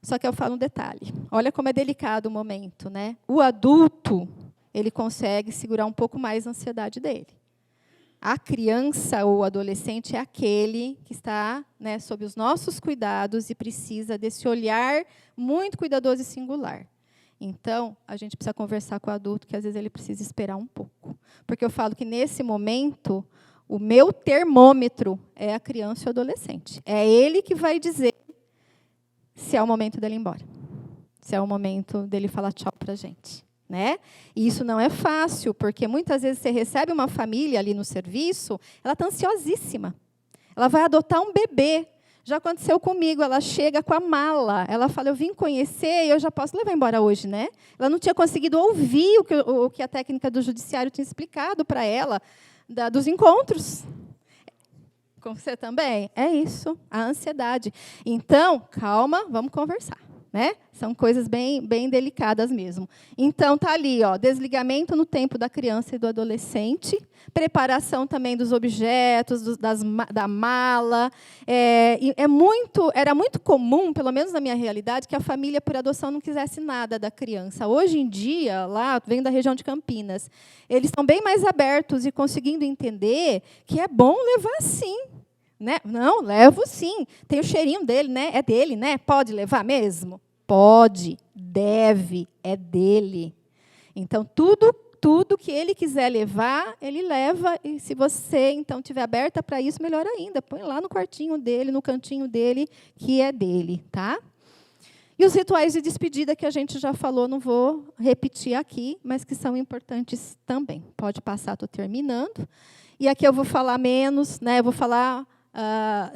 Só que eu falo um detalhe. Olha como é delicado o momento, né? O adulto, ele consegue segurar um pouco mais a ansiedade dele. A criança ou o adolescente é aquele que está, né, sob os nossos cuidados e precisa desse olhar muito cuidadoso e singular. Então, a gente precisa conversar com o adulto, que às vezes ele precisa esperar um pouco. Porque eu falo que, nesse momento, o meu termômetro é a criança e o adolescente. É ele que vai dizer se é o momento dele ir embora. Se é o momento dele falar tchau para a gente. Né? E isso não é fácil, porque muitas vezes você recebe uma família ali no serviço, ela está ansiosíssima. Ela vai adotar um bebê. Já aconteceu comigo, ela chega com a mala. Ela fala, eu vim conhecer e eu já posso levar embora hoje, né? Ela não tinha conseguido ouvir o que a técnica do judiciário tinha explicado para ela, dos encontros. Com você também? É isso, a ansiedade. Então, calma, vamos conversar. Né? São coisas bem delicadas mesmo. Então, está ali, desligamento no tempo da criança e do adolescente, preparação também dos objetos, da mala. Era muito comum, pelo menos na minha realidade, que a família por adoção não quisesse nada da criança. Hoje em dia, lá, venho da região de Campinas, eles estão bem mais abertos e conseguindo entender que é bom levar sim. Né? Não, levo sim. Tem o cheirinho dele, né? É dele, né? Pode levar mesmo? Pode, deve, é dele. Então, tudo que ele quiser levar, ele leva. E se você, então, estiver aberta para isso, melhor ainda. Põe lá no quartinho dele, no cantinho dele, que é dele. Tá? E os rituais de despedida que a gente já falou, não vou repetir aqui, mas que são importantes também. Pode passar, estou terminando. E aqui eu vou falar menos, né? Eu vou falar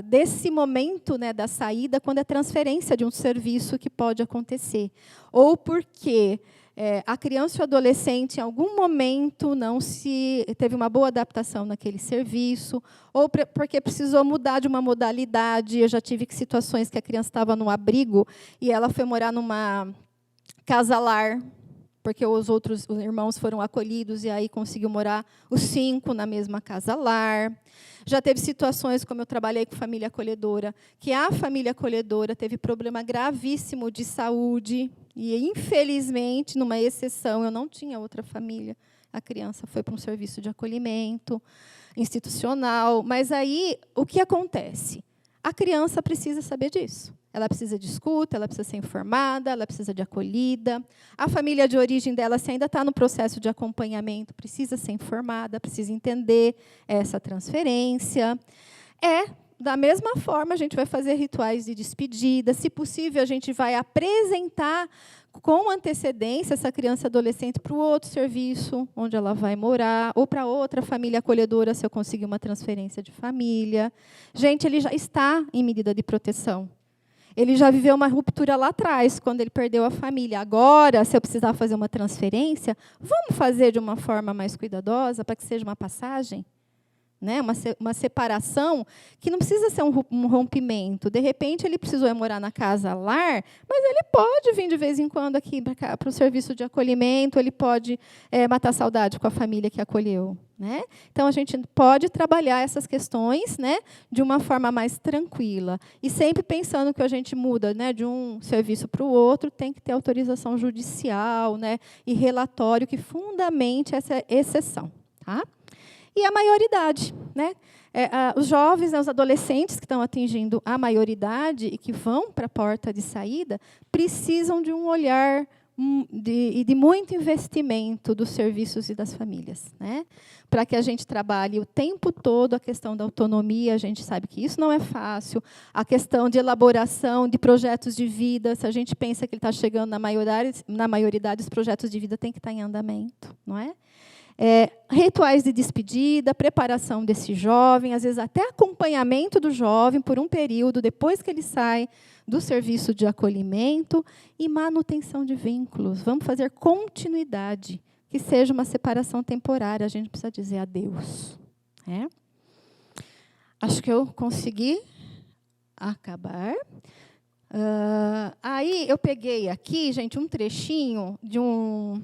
desse momento, né, da saída, quando é transferência de um serviço que pode acontecer. Ou porque a criança e o adolescente, em algum momento, não teve uma boa adaptação naquele serviço, ou porque precisou mudar de uma modalidade. Eu já tive situações que a criança estava no abrigo e ela foi morar numa casa-lar, porque os irmãos foram acolhidos e aí conseguiu morar os 5 na mesma casa-lar. Já teve situações, como eu trabalhei com família acolhedora, que a família acolhedora teve problema gravíssimo de saúde e, infelizmente, numa exceção, eu não tinha outra família. A criança foi para um serviço de acolhimento institucional. Mas aí, o que acontece? A criança precisa saber disso. Ela precisa de escuta, ela precisa ser informada, ela precisa de acolhida. A família de origem dela, se ainda está no processo de acompanhamento, precisa ser informada, precisa entender essa transferência. Da mesma forma, a gente vai fazer rituais de despedida. Se possível, a gente vai apresentar com antecedência essa criança e adolescente para o outro serviço onde ela vai morar, ou para outra família acolhedora, se eu conseguir uma transferência de família. Gente, ele já está em medida de proteção. Ele já viveu uma ruptura lá atrás, quando ele perdeu a família. Agora, se eu precisar fazer uma transferência, vamos fazer de uma forma mais cuidadosa, para que seja uma passagem? Né? Uma separação que não precisa ser um rompimento. De repente, ele precisou morar na casa-lar, mas ele pode vir de vez em quando aqui para o serviço de acolhimento, ele pode matar saudade com a família que acolheu. Né? Então, a gente pode trabalhar essas questões, né, de uma forma mais tranquila. E sempre pensando que a gente muda, né, de um serviço para o outro, tem que ter autorização judicial, né, e relatório que fundamente essa exceção. Tá? E a maioridade. Né? Os jovens, né, os adolescentes que estão atingindo a maioridade e que vão para a porta de saída, precisam de um olhar e de muito investimento dos serviços e das famílias, né? Para que a gente trabalhe o tempo todo a questão da autonomia. A gente sabe que isso não é fácil. A questão de elaboração de projetos de vida, se a gente pensa que ele está chegando na maioridade, os projetos de vida têm que estar em andamento, não é? Rituais de despedida, preparação desse jovem, às vezes até acompanhamento do jovem por um período, depois que ele sai do serviço de acolhimento, e manutenção de vínculos. Vamos fazer continuidade, que seja uma separação temporária. A gente precisa dizer adeus. Acho que eu consegui acabar. Aí eu peguei aqui, gente, um trechinho de um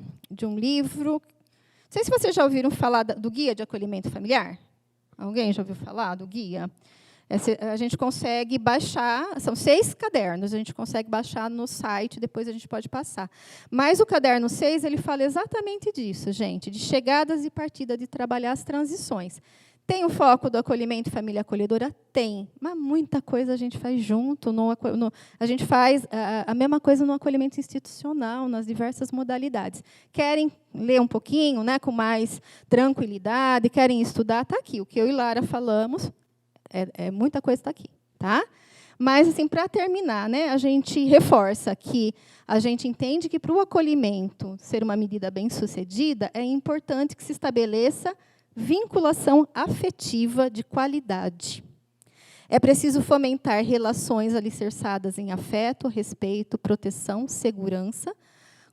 livro. Não sei se vocês já ouviram falar do Guia de Acolhimento Familiar. Alguém já ouviu falar do guia? A gente consegue baixar, são 6 cadernos, a gente consegue baixar no site, depois a gente pode passar. Mas o caderno 6, ele fala exatamente disso, gente, de chegadas e partidas, de trabalhar as transições. Tem o foco do acolhimento e família acolhedora? Tem, mas muita coisa a gente faz junto. A gente faz a mesma coisa no acolhimento institucional, nas diversas modalidades. Querem ler um pouquinho, né, com mais tranquilidade, querem estudar? Está aqui, o que eu e Lara falamos, muita coisa está aqui. Tá? Mas, assim, para terminar, né, a gente reforça que a gente entende que, para o acolhimento ser uma medida bem-sucedida, é importante que se estabeleça vinculação afetiva de qualidade. É preciso fomentar relações alicerçadas em afeto, respeito, proteção, segurança,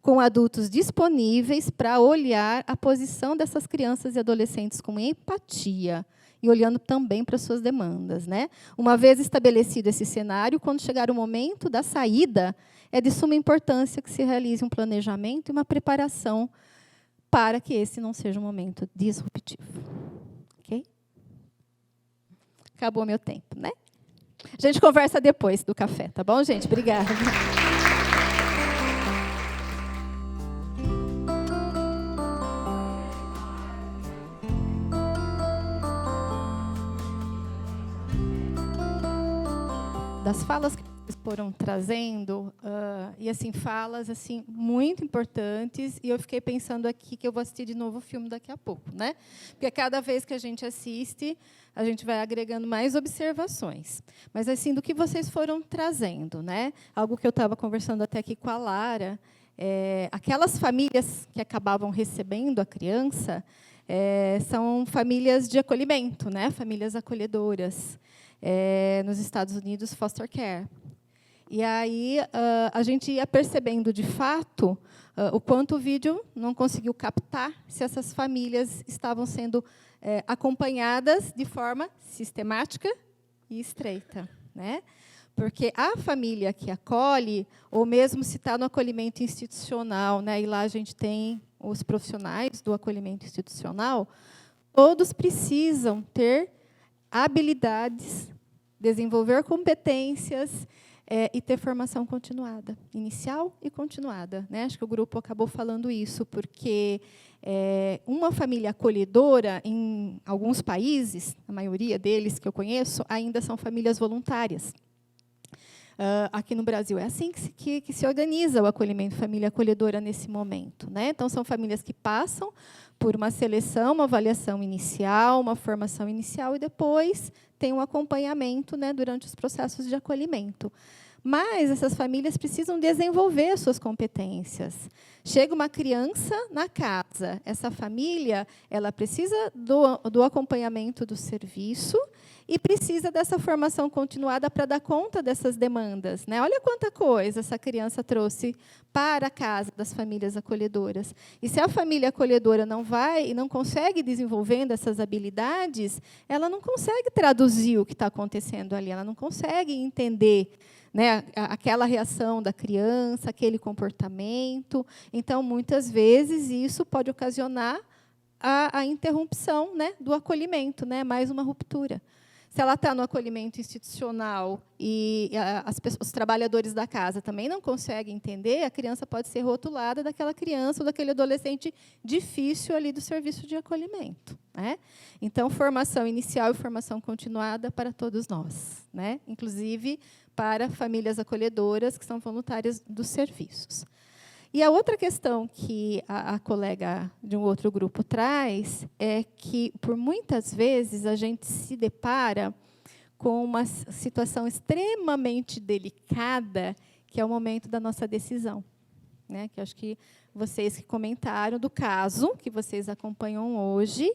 com adultos disponíveis para olhar a posição dessas crianças e adolescentes com empatia e olhando também para as suas demandas. Né? Uma vez estabelecido esse cenário, quando chegar o momento da saída, é de suma importância que se realize um planejamento e uma preparação para que esse não seja um momento disruptivo. Ok? Acabou meu tempo, né? A gente conversa depois do café, tá bom, gente? Obrigada. Das falas que vocês foram trazendo, e assim, falas assim, muito importantes, e eu fiquei pensando aqui que eu vou assistir de novo o filme daqui a pouco, né? Porque cada vez que a gente assiste, a gente vai agregando mais observações. Mas, assim, do que vocês foram trazendo, né? Algo que eu estava conversando até aqui com a Lara, aquelas famílias que acabavam recebendo a criança são famílias de acolhimento, né? Famílias acolhedoras. Nos Estados Unidos, foster care. E aí a gente ia percebendo, de fato, o quanto o vídeo não conseguiu captar se essas famílias estavam sendo acompanhadas de forma sistemática e estreita. Né? Porque a família que acolhe, ou mesmo se está no acolhimento institucional, né, e lá a gente tem os profissionais do acolhimento institucional, todos precisam ter habilidades, desenvolver competências e ter formação continuada, inicial e continuada, né? Acho que o grupo acabou falando isso, porque uma família acolhedora, em alguns países, a maioria deles que eu conheço, ainda são famílias voluntárias. Aqui no Brasil é assim que se organiza o acolhimento família acolhedora nesse momento, né? Então, são famílias que passam por uma seleção, uma avaliação inicial, uma formação inicial, e depois tem um acompanhamento, né, durante os processos de acolhimento. Mas essas famílias precisam desenvolver suas competências. Chega uma criança na casa, essa família ela precisa do acompanhamento do serviço e precisa dessa formação continuada para dar conta dessas demandas, né? Olha quanta coisa essa criança trouxe para a casa das famílias acolhedoras. E se a família acolhedora não vai e não consegue desenvolvendo essas habilidades, ela não consegue traduzir o que está acontecendo ali, ela não consegue entender, né, aquela reação da criança, aquele comportamento. Então, muitas vezes, isso pode ocasionar a interrupção, né, do acolhimento, né, mais uma ruptura. Se ela está no acolhimento institucional e os trabalhadores da casa também não conseguem entender, a criança pode ser rotulada daquela criança ou daquele adolescente difícil ali do serviço de acolhimento, né? Então, formação inicial e formação continuada para todos nós, né? Inclusive para famílias acolhedoras que são voluntárias dos serviços. E a outra questão que a colega de um outro grupo traz é que, por muitas vezes, a gente se depara com uma situação extremamente delicada, que é o momento da nossa decisão, né? Que acho que vocês que comentaram do caso que vocês acompanham hoje,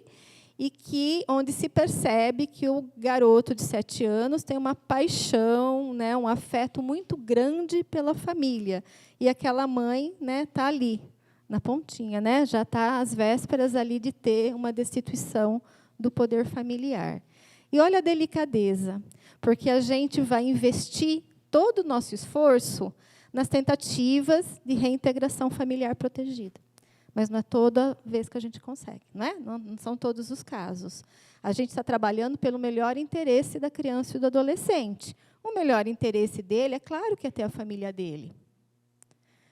e onde se percebe que o garoto de 7 anos tem uma paixão, né, um afeto muito grande pela família. E aquela mãe, né, está ali, na pontinha, né, já está às vésperas ali de ter uma destituição do poder familiar. E olha a delicadeza, porque a gente vai investir todo o nosso esforço nas tentativas de reintegração familiar protegida. Mas não é toda vez que a gente consegue, não é? Não são todos os casos. A gente está trabalhando pelo melhor interesse da criança e do adolescente. O melhor interesse dele, é claro que é ter a família dele.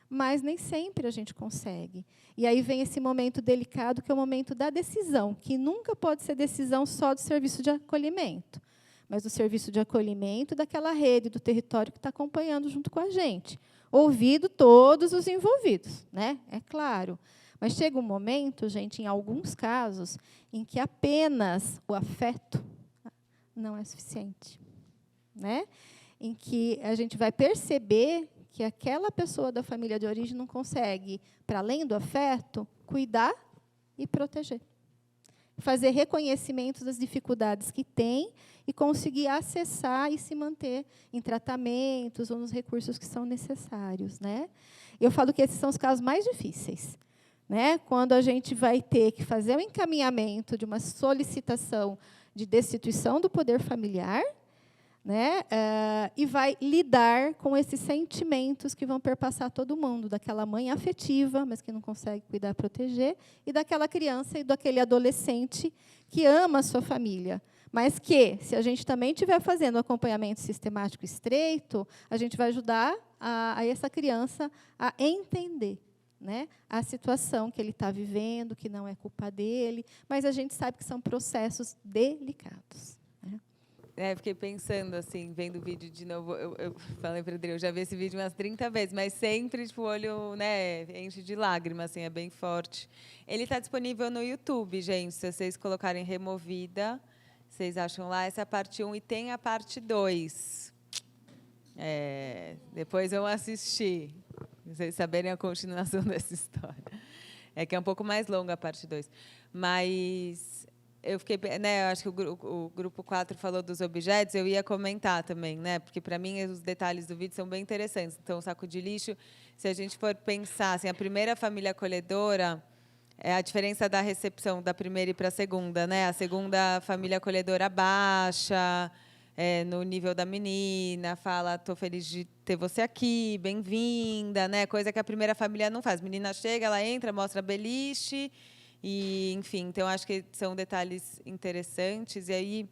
Mas nem sempre a gente consegue. E aí vem esse momento delicado, que é o momento da decisão, que nunca pode ser decisão só do serviço de acolhimento, mas do serviço de acolhimento daquela rede, do território que está acompanhando junto com a gente. Ouvido todos os envolvidos, né? É claro. Mas chega um momento, gente, em alguns casos, em que apenas o afeto não é suficiente, né? Em que a gente vai perceber que aquela pessoa da família de origem não consegue, para além do afeto, cuidar e proteger. Fazer reconhecimentos das dificuldades que tem e conseguir acessar e se manter em tratamentos ou nos recursos que são necessários, né? Eu falo que esses são os casos mais difíceis, né? Quando a gente vai ter que fazer o encaminhamento de uma solicitação de destituição do poder familiar, né? E vai lidar com esses sentimentos que vão perpassar todo mundo, daquela mãe afetiva, mas que não consegue cuidar, proteger, e daquela criança e daquele adolescente que ama a sua família. Mas que, se a gente também estiver fazendo um acompanhamento sistemático estreito, a gente vai ajudar a essa criança a entender, né, a situação que ele está vivendo, que não é culpa dele, mas a gente sabe que são processos delicados. Fiquei pensando, assim, vendo o vídeo de novo. Eu falei para o Adri, eu já vi esse vídeo umas 30 vezes, mas sempre, tipo, o olho, né, enche de lágrimas, assim, é bem forte. Ele está disponível no YouTube, gente. Se vocês colocarem Removida, vocês acham lá. Essa é a parte 1 e tem a parte 2. Depois vão assistir, pra vocês saberem a continuação dessa história. É que é um pouco mais longa a parte 2. Mas eu fiquei, né, eu acho que o grupo 4 falou dos objetos, eu ia comentar também, né, porque para mim os detalhes do vídeo são bem interessantes. Então, o saco de lixo, se a gente for pensar, assim, a primeira família acolhedora é a diferença da recepção da primeira e para a segunda, né? A segunda família acolhedora baixa, no nível da menina, fala, estou feliz de ter você aqui, bem-vinda, né? Coisa que a primeira família não faz. A menina chega, ela entra, mostra a beliche, e, enfim, então acho que são detalhes interessantes. E aí,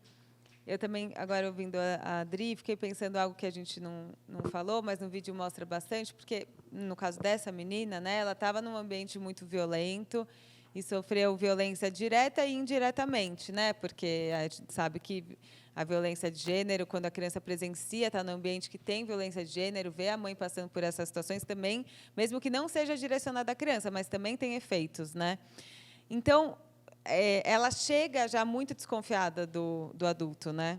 eu também, agora ouvindo a Adri, fiquei pensando algo que a gente não falou, mas no vídeo mostra bastante, porque, no caso dessa menina, né, ela estava num ambiente muito violento e sofreu violência direta e indiretamente, né, porque a gente sabe que a violência de gênero, quando a criança presencia, está no ambiente que tem violência de gênero, vê a mãe passando por essas situações também, mesmo que não seja direcionada à criança, mas também tem efeitos, né? Então, ela chega já muito desconfiada do adulto, né?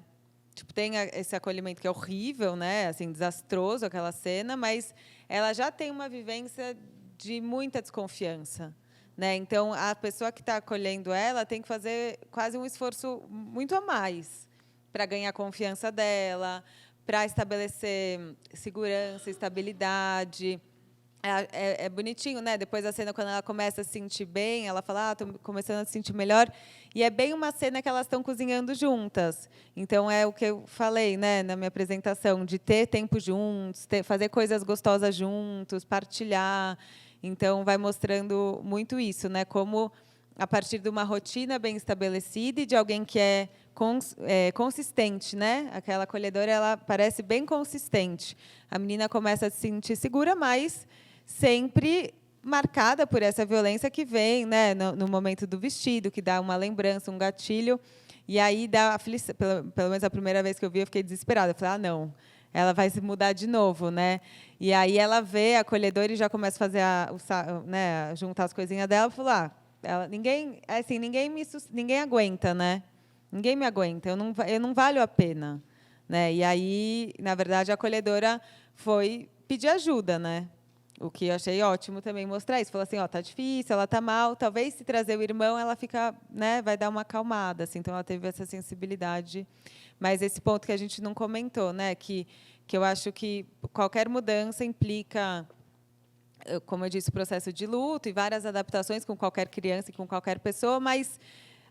Tipo, tem esse acolhimento que é horrível, né? Assim, desastroso aquela cena, mas ela já tem uma vivência de muita desconfiança, né? Então, a pessoa que está acolhendo ela tem que fazer quase um esforço muito a mais para ganhar a confiança dela, para estabelecer segurança, estabilidade. É bonitinho, né? Depois da cena, quando ela começa a se sentir bem, ela fala, estou começando a se sentir melhor. E é bem uma cena que elas estão cozinhando juntas. Então, é o que eu falei, né, na minha apresentação, de ter tempo juntos, fazer coisas gostosas juntos, partilhar. Então, vai mostrando muito isso, né? Como, a partir de uma rotina bem estabelecida e de alguém que é consistente, né? Aquela acolhedora, ela parece bem consistente. A menina começa a se sentir segura, mas sempre marcada por essa violência que vem, né, no momento do vestido, que dá uma lembrança, um gatilho. E aí dá aflição. Pelo menos a primeira vez que eu vi, eu fiquei desesperada. Eu falei, não, ela vai se mudar de novo, né? E aí ela vê a acolhedora e já começa a fazer né, juntar as coisinhas dela. Falou, ninguém aguenta, né? Ninguém me aguenta. Eu não valho a pena, né? E aí, na verdade, a acolhedora foi pedir ajuda, né? O que eu achei ótimo também mostrar isso. Falou assim, tá difícil, ela tá mal, talvez se trazer o irmão, ela fica, né, vai dar uma acalmada, assim. Então ela teve essa sensibilidade. Mas esse ponto que a gente não comentou, né, que eu acho que qualquer mudança implica, como eu disse, o processo de luto e várias adaptações com qualquer criança e com qualquer pessoa, mas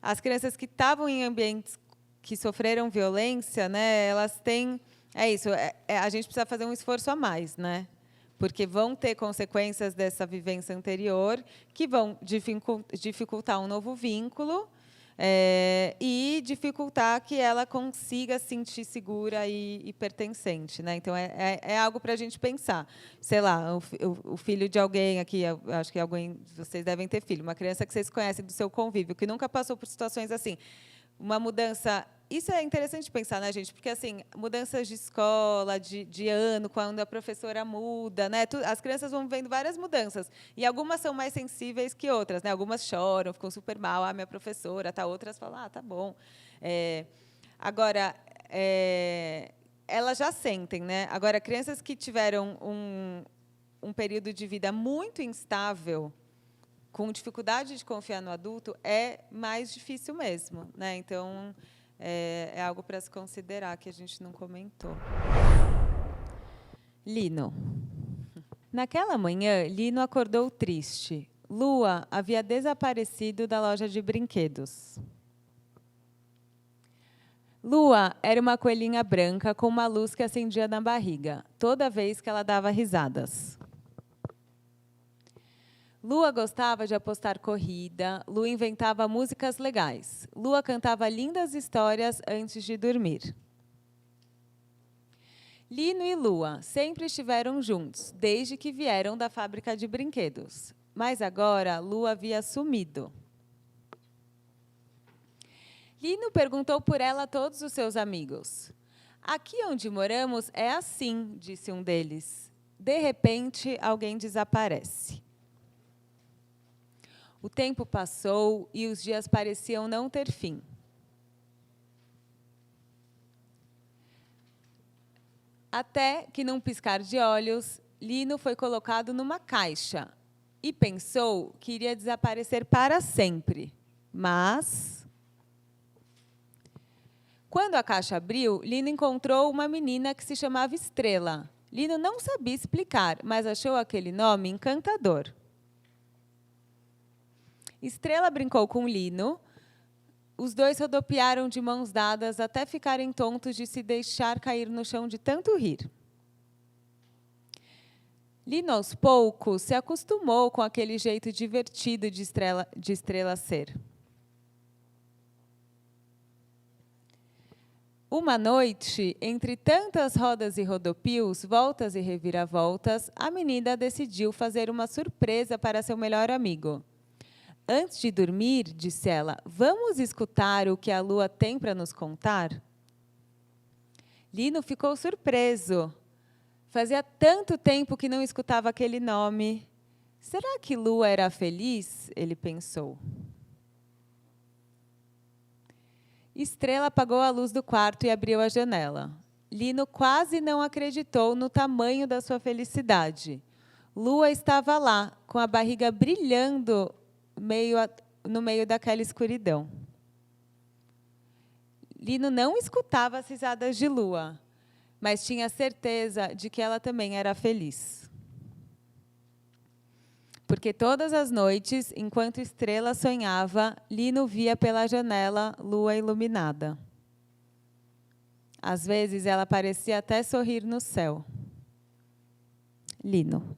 as crianças que estavam em ambientes que sofreram violência, né, elas têm, a gente precisa fazer um esforço a mais, né? Porque vão ter consequências dessa vivência anterior que vão dificultar um novo vínculo e dificultar que ela consiga se sentir segura e pertencente, né? Então, é algo para a gente pensar. Sei lá, o filho de alguém aqui, acho que vocês devem ter filho, uma criança que vocês conhecem do seu convívio, que nunca passou por situações assim. Uma mudança... Isso é interessante pensar, né, gente? Porque, assim, mudanças de escola, de ano, quando a professora muda, né? As crianças vão vendo várias mudanças. E algumas são mais sensíveis que outras, né? Algumas choram, ficam super mal. Minha professora, tá? Outras falam, tá bom. Agora, elas já sentem, né? Agora, crianças que tiveram um período de vida muito instável, com dificuldade de confiar no adulto, é mais difícil mesmo, né? Então... É algo para se considerar que a gente não comentou. Lino. Naquela manhã, Lino acordou triste. Lua havia desaparecido da loja de brinquedos. Lua era uma coelhinha branca com uma luz que acendia na barriga, toda vez que ela dava risadas. Lua gostava de apostar corrida, Lua inventava músicas legais. Lua cantava lindas histórias antes de dormir. Lino e Lua sempre estiveram juntos, desde que vieram da fábrica de brinquedos. Mas agora, Lua havia sumido. Lino perguntou por ela a todos os seus amigos. Aqui onde moramos é assim, disse um deles. De repente, alguém desaparece. O tempo passou e os dias pareciam não ter fim. Até que, num piscar de olhos, Lino foi colocado numa caixa e pensou que iria desaparecer para sempre. Mas, quando a caixa abriu, Lino encontrou uma menina que se chamava Estrela. Lino não sabia explicar, mas achou aquele nome encantador. Estrela brincou com Lino, Os dois rodopiaram de mãos dadas até ficarem tontos de se deixar cair no chão de tanto rir. Lino, aos poucos, se acostumou com aquele jeito divertido de Estrela ser. Uma noite, entre tantas rodas e rodopios, voltas e reviravoltas, a menina decidiu fazer uma surpresa para seu melhor amigo. Antes de dormir, disse ela, vamos escutar o que a lua tem para nos contar? Lino ficou surpreso. Fazia tanto tempo que não escutava aquele nome. Será que Lua era feliz? Ele pensou. Estrela apagou a luz do quarto e abriu a janela. Lino quase não acreditou no tamanho da sua felicidade. Lua estava lá, com a barriga brilhando no meio daquela escuridão. Lino não escutava as risadas de Lua, mas tinha certeza de que ela também era feliz. Porque todas as noites, enquanto Estrela sonhava, Lino via pela janela Lua iluminada. Às vezes, ela parecia até sorrir no céu. Lino.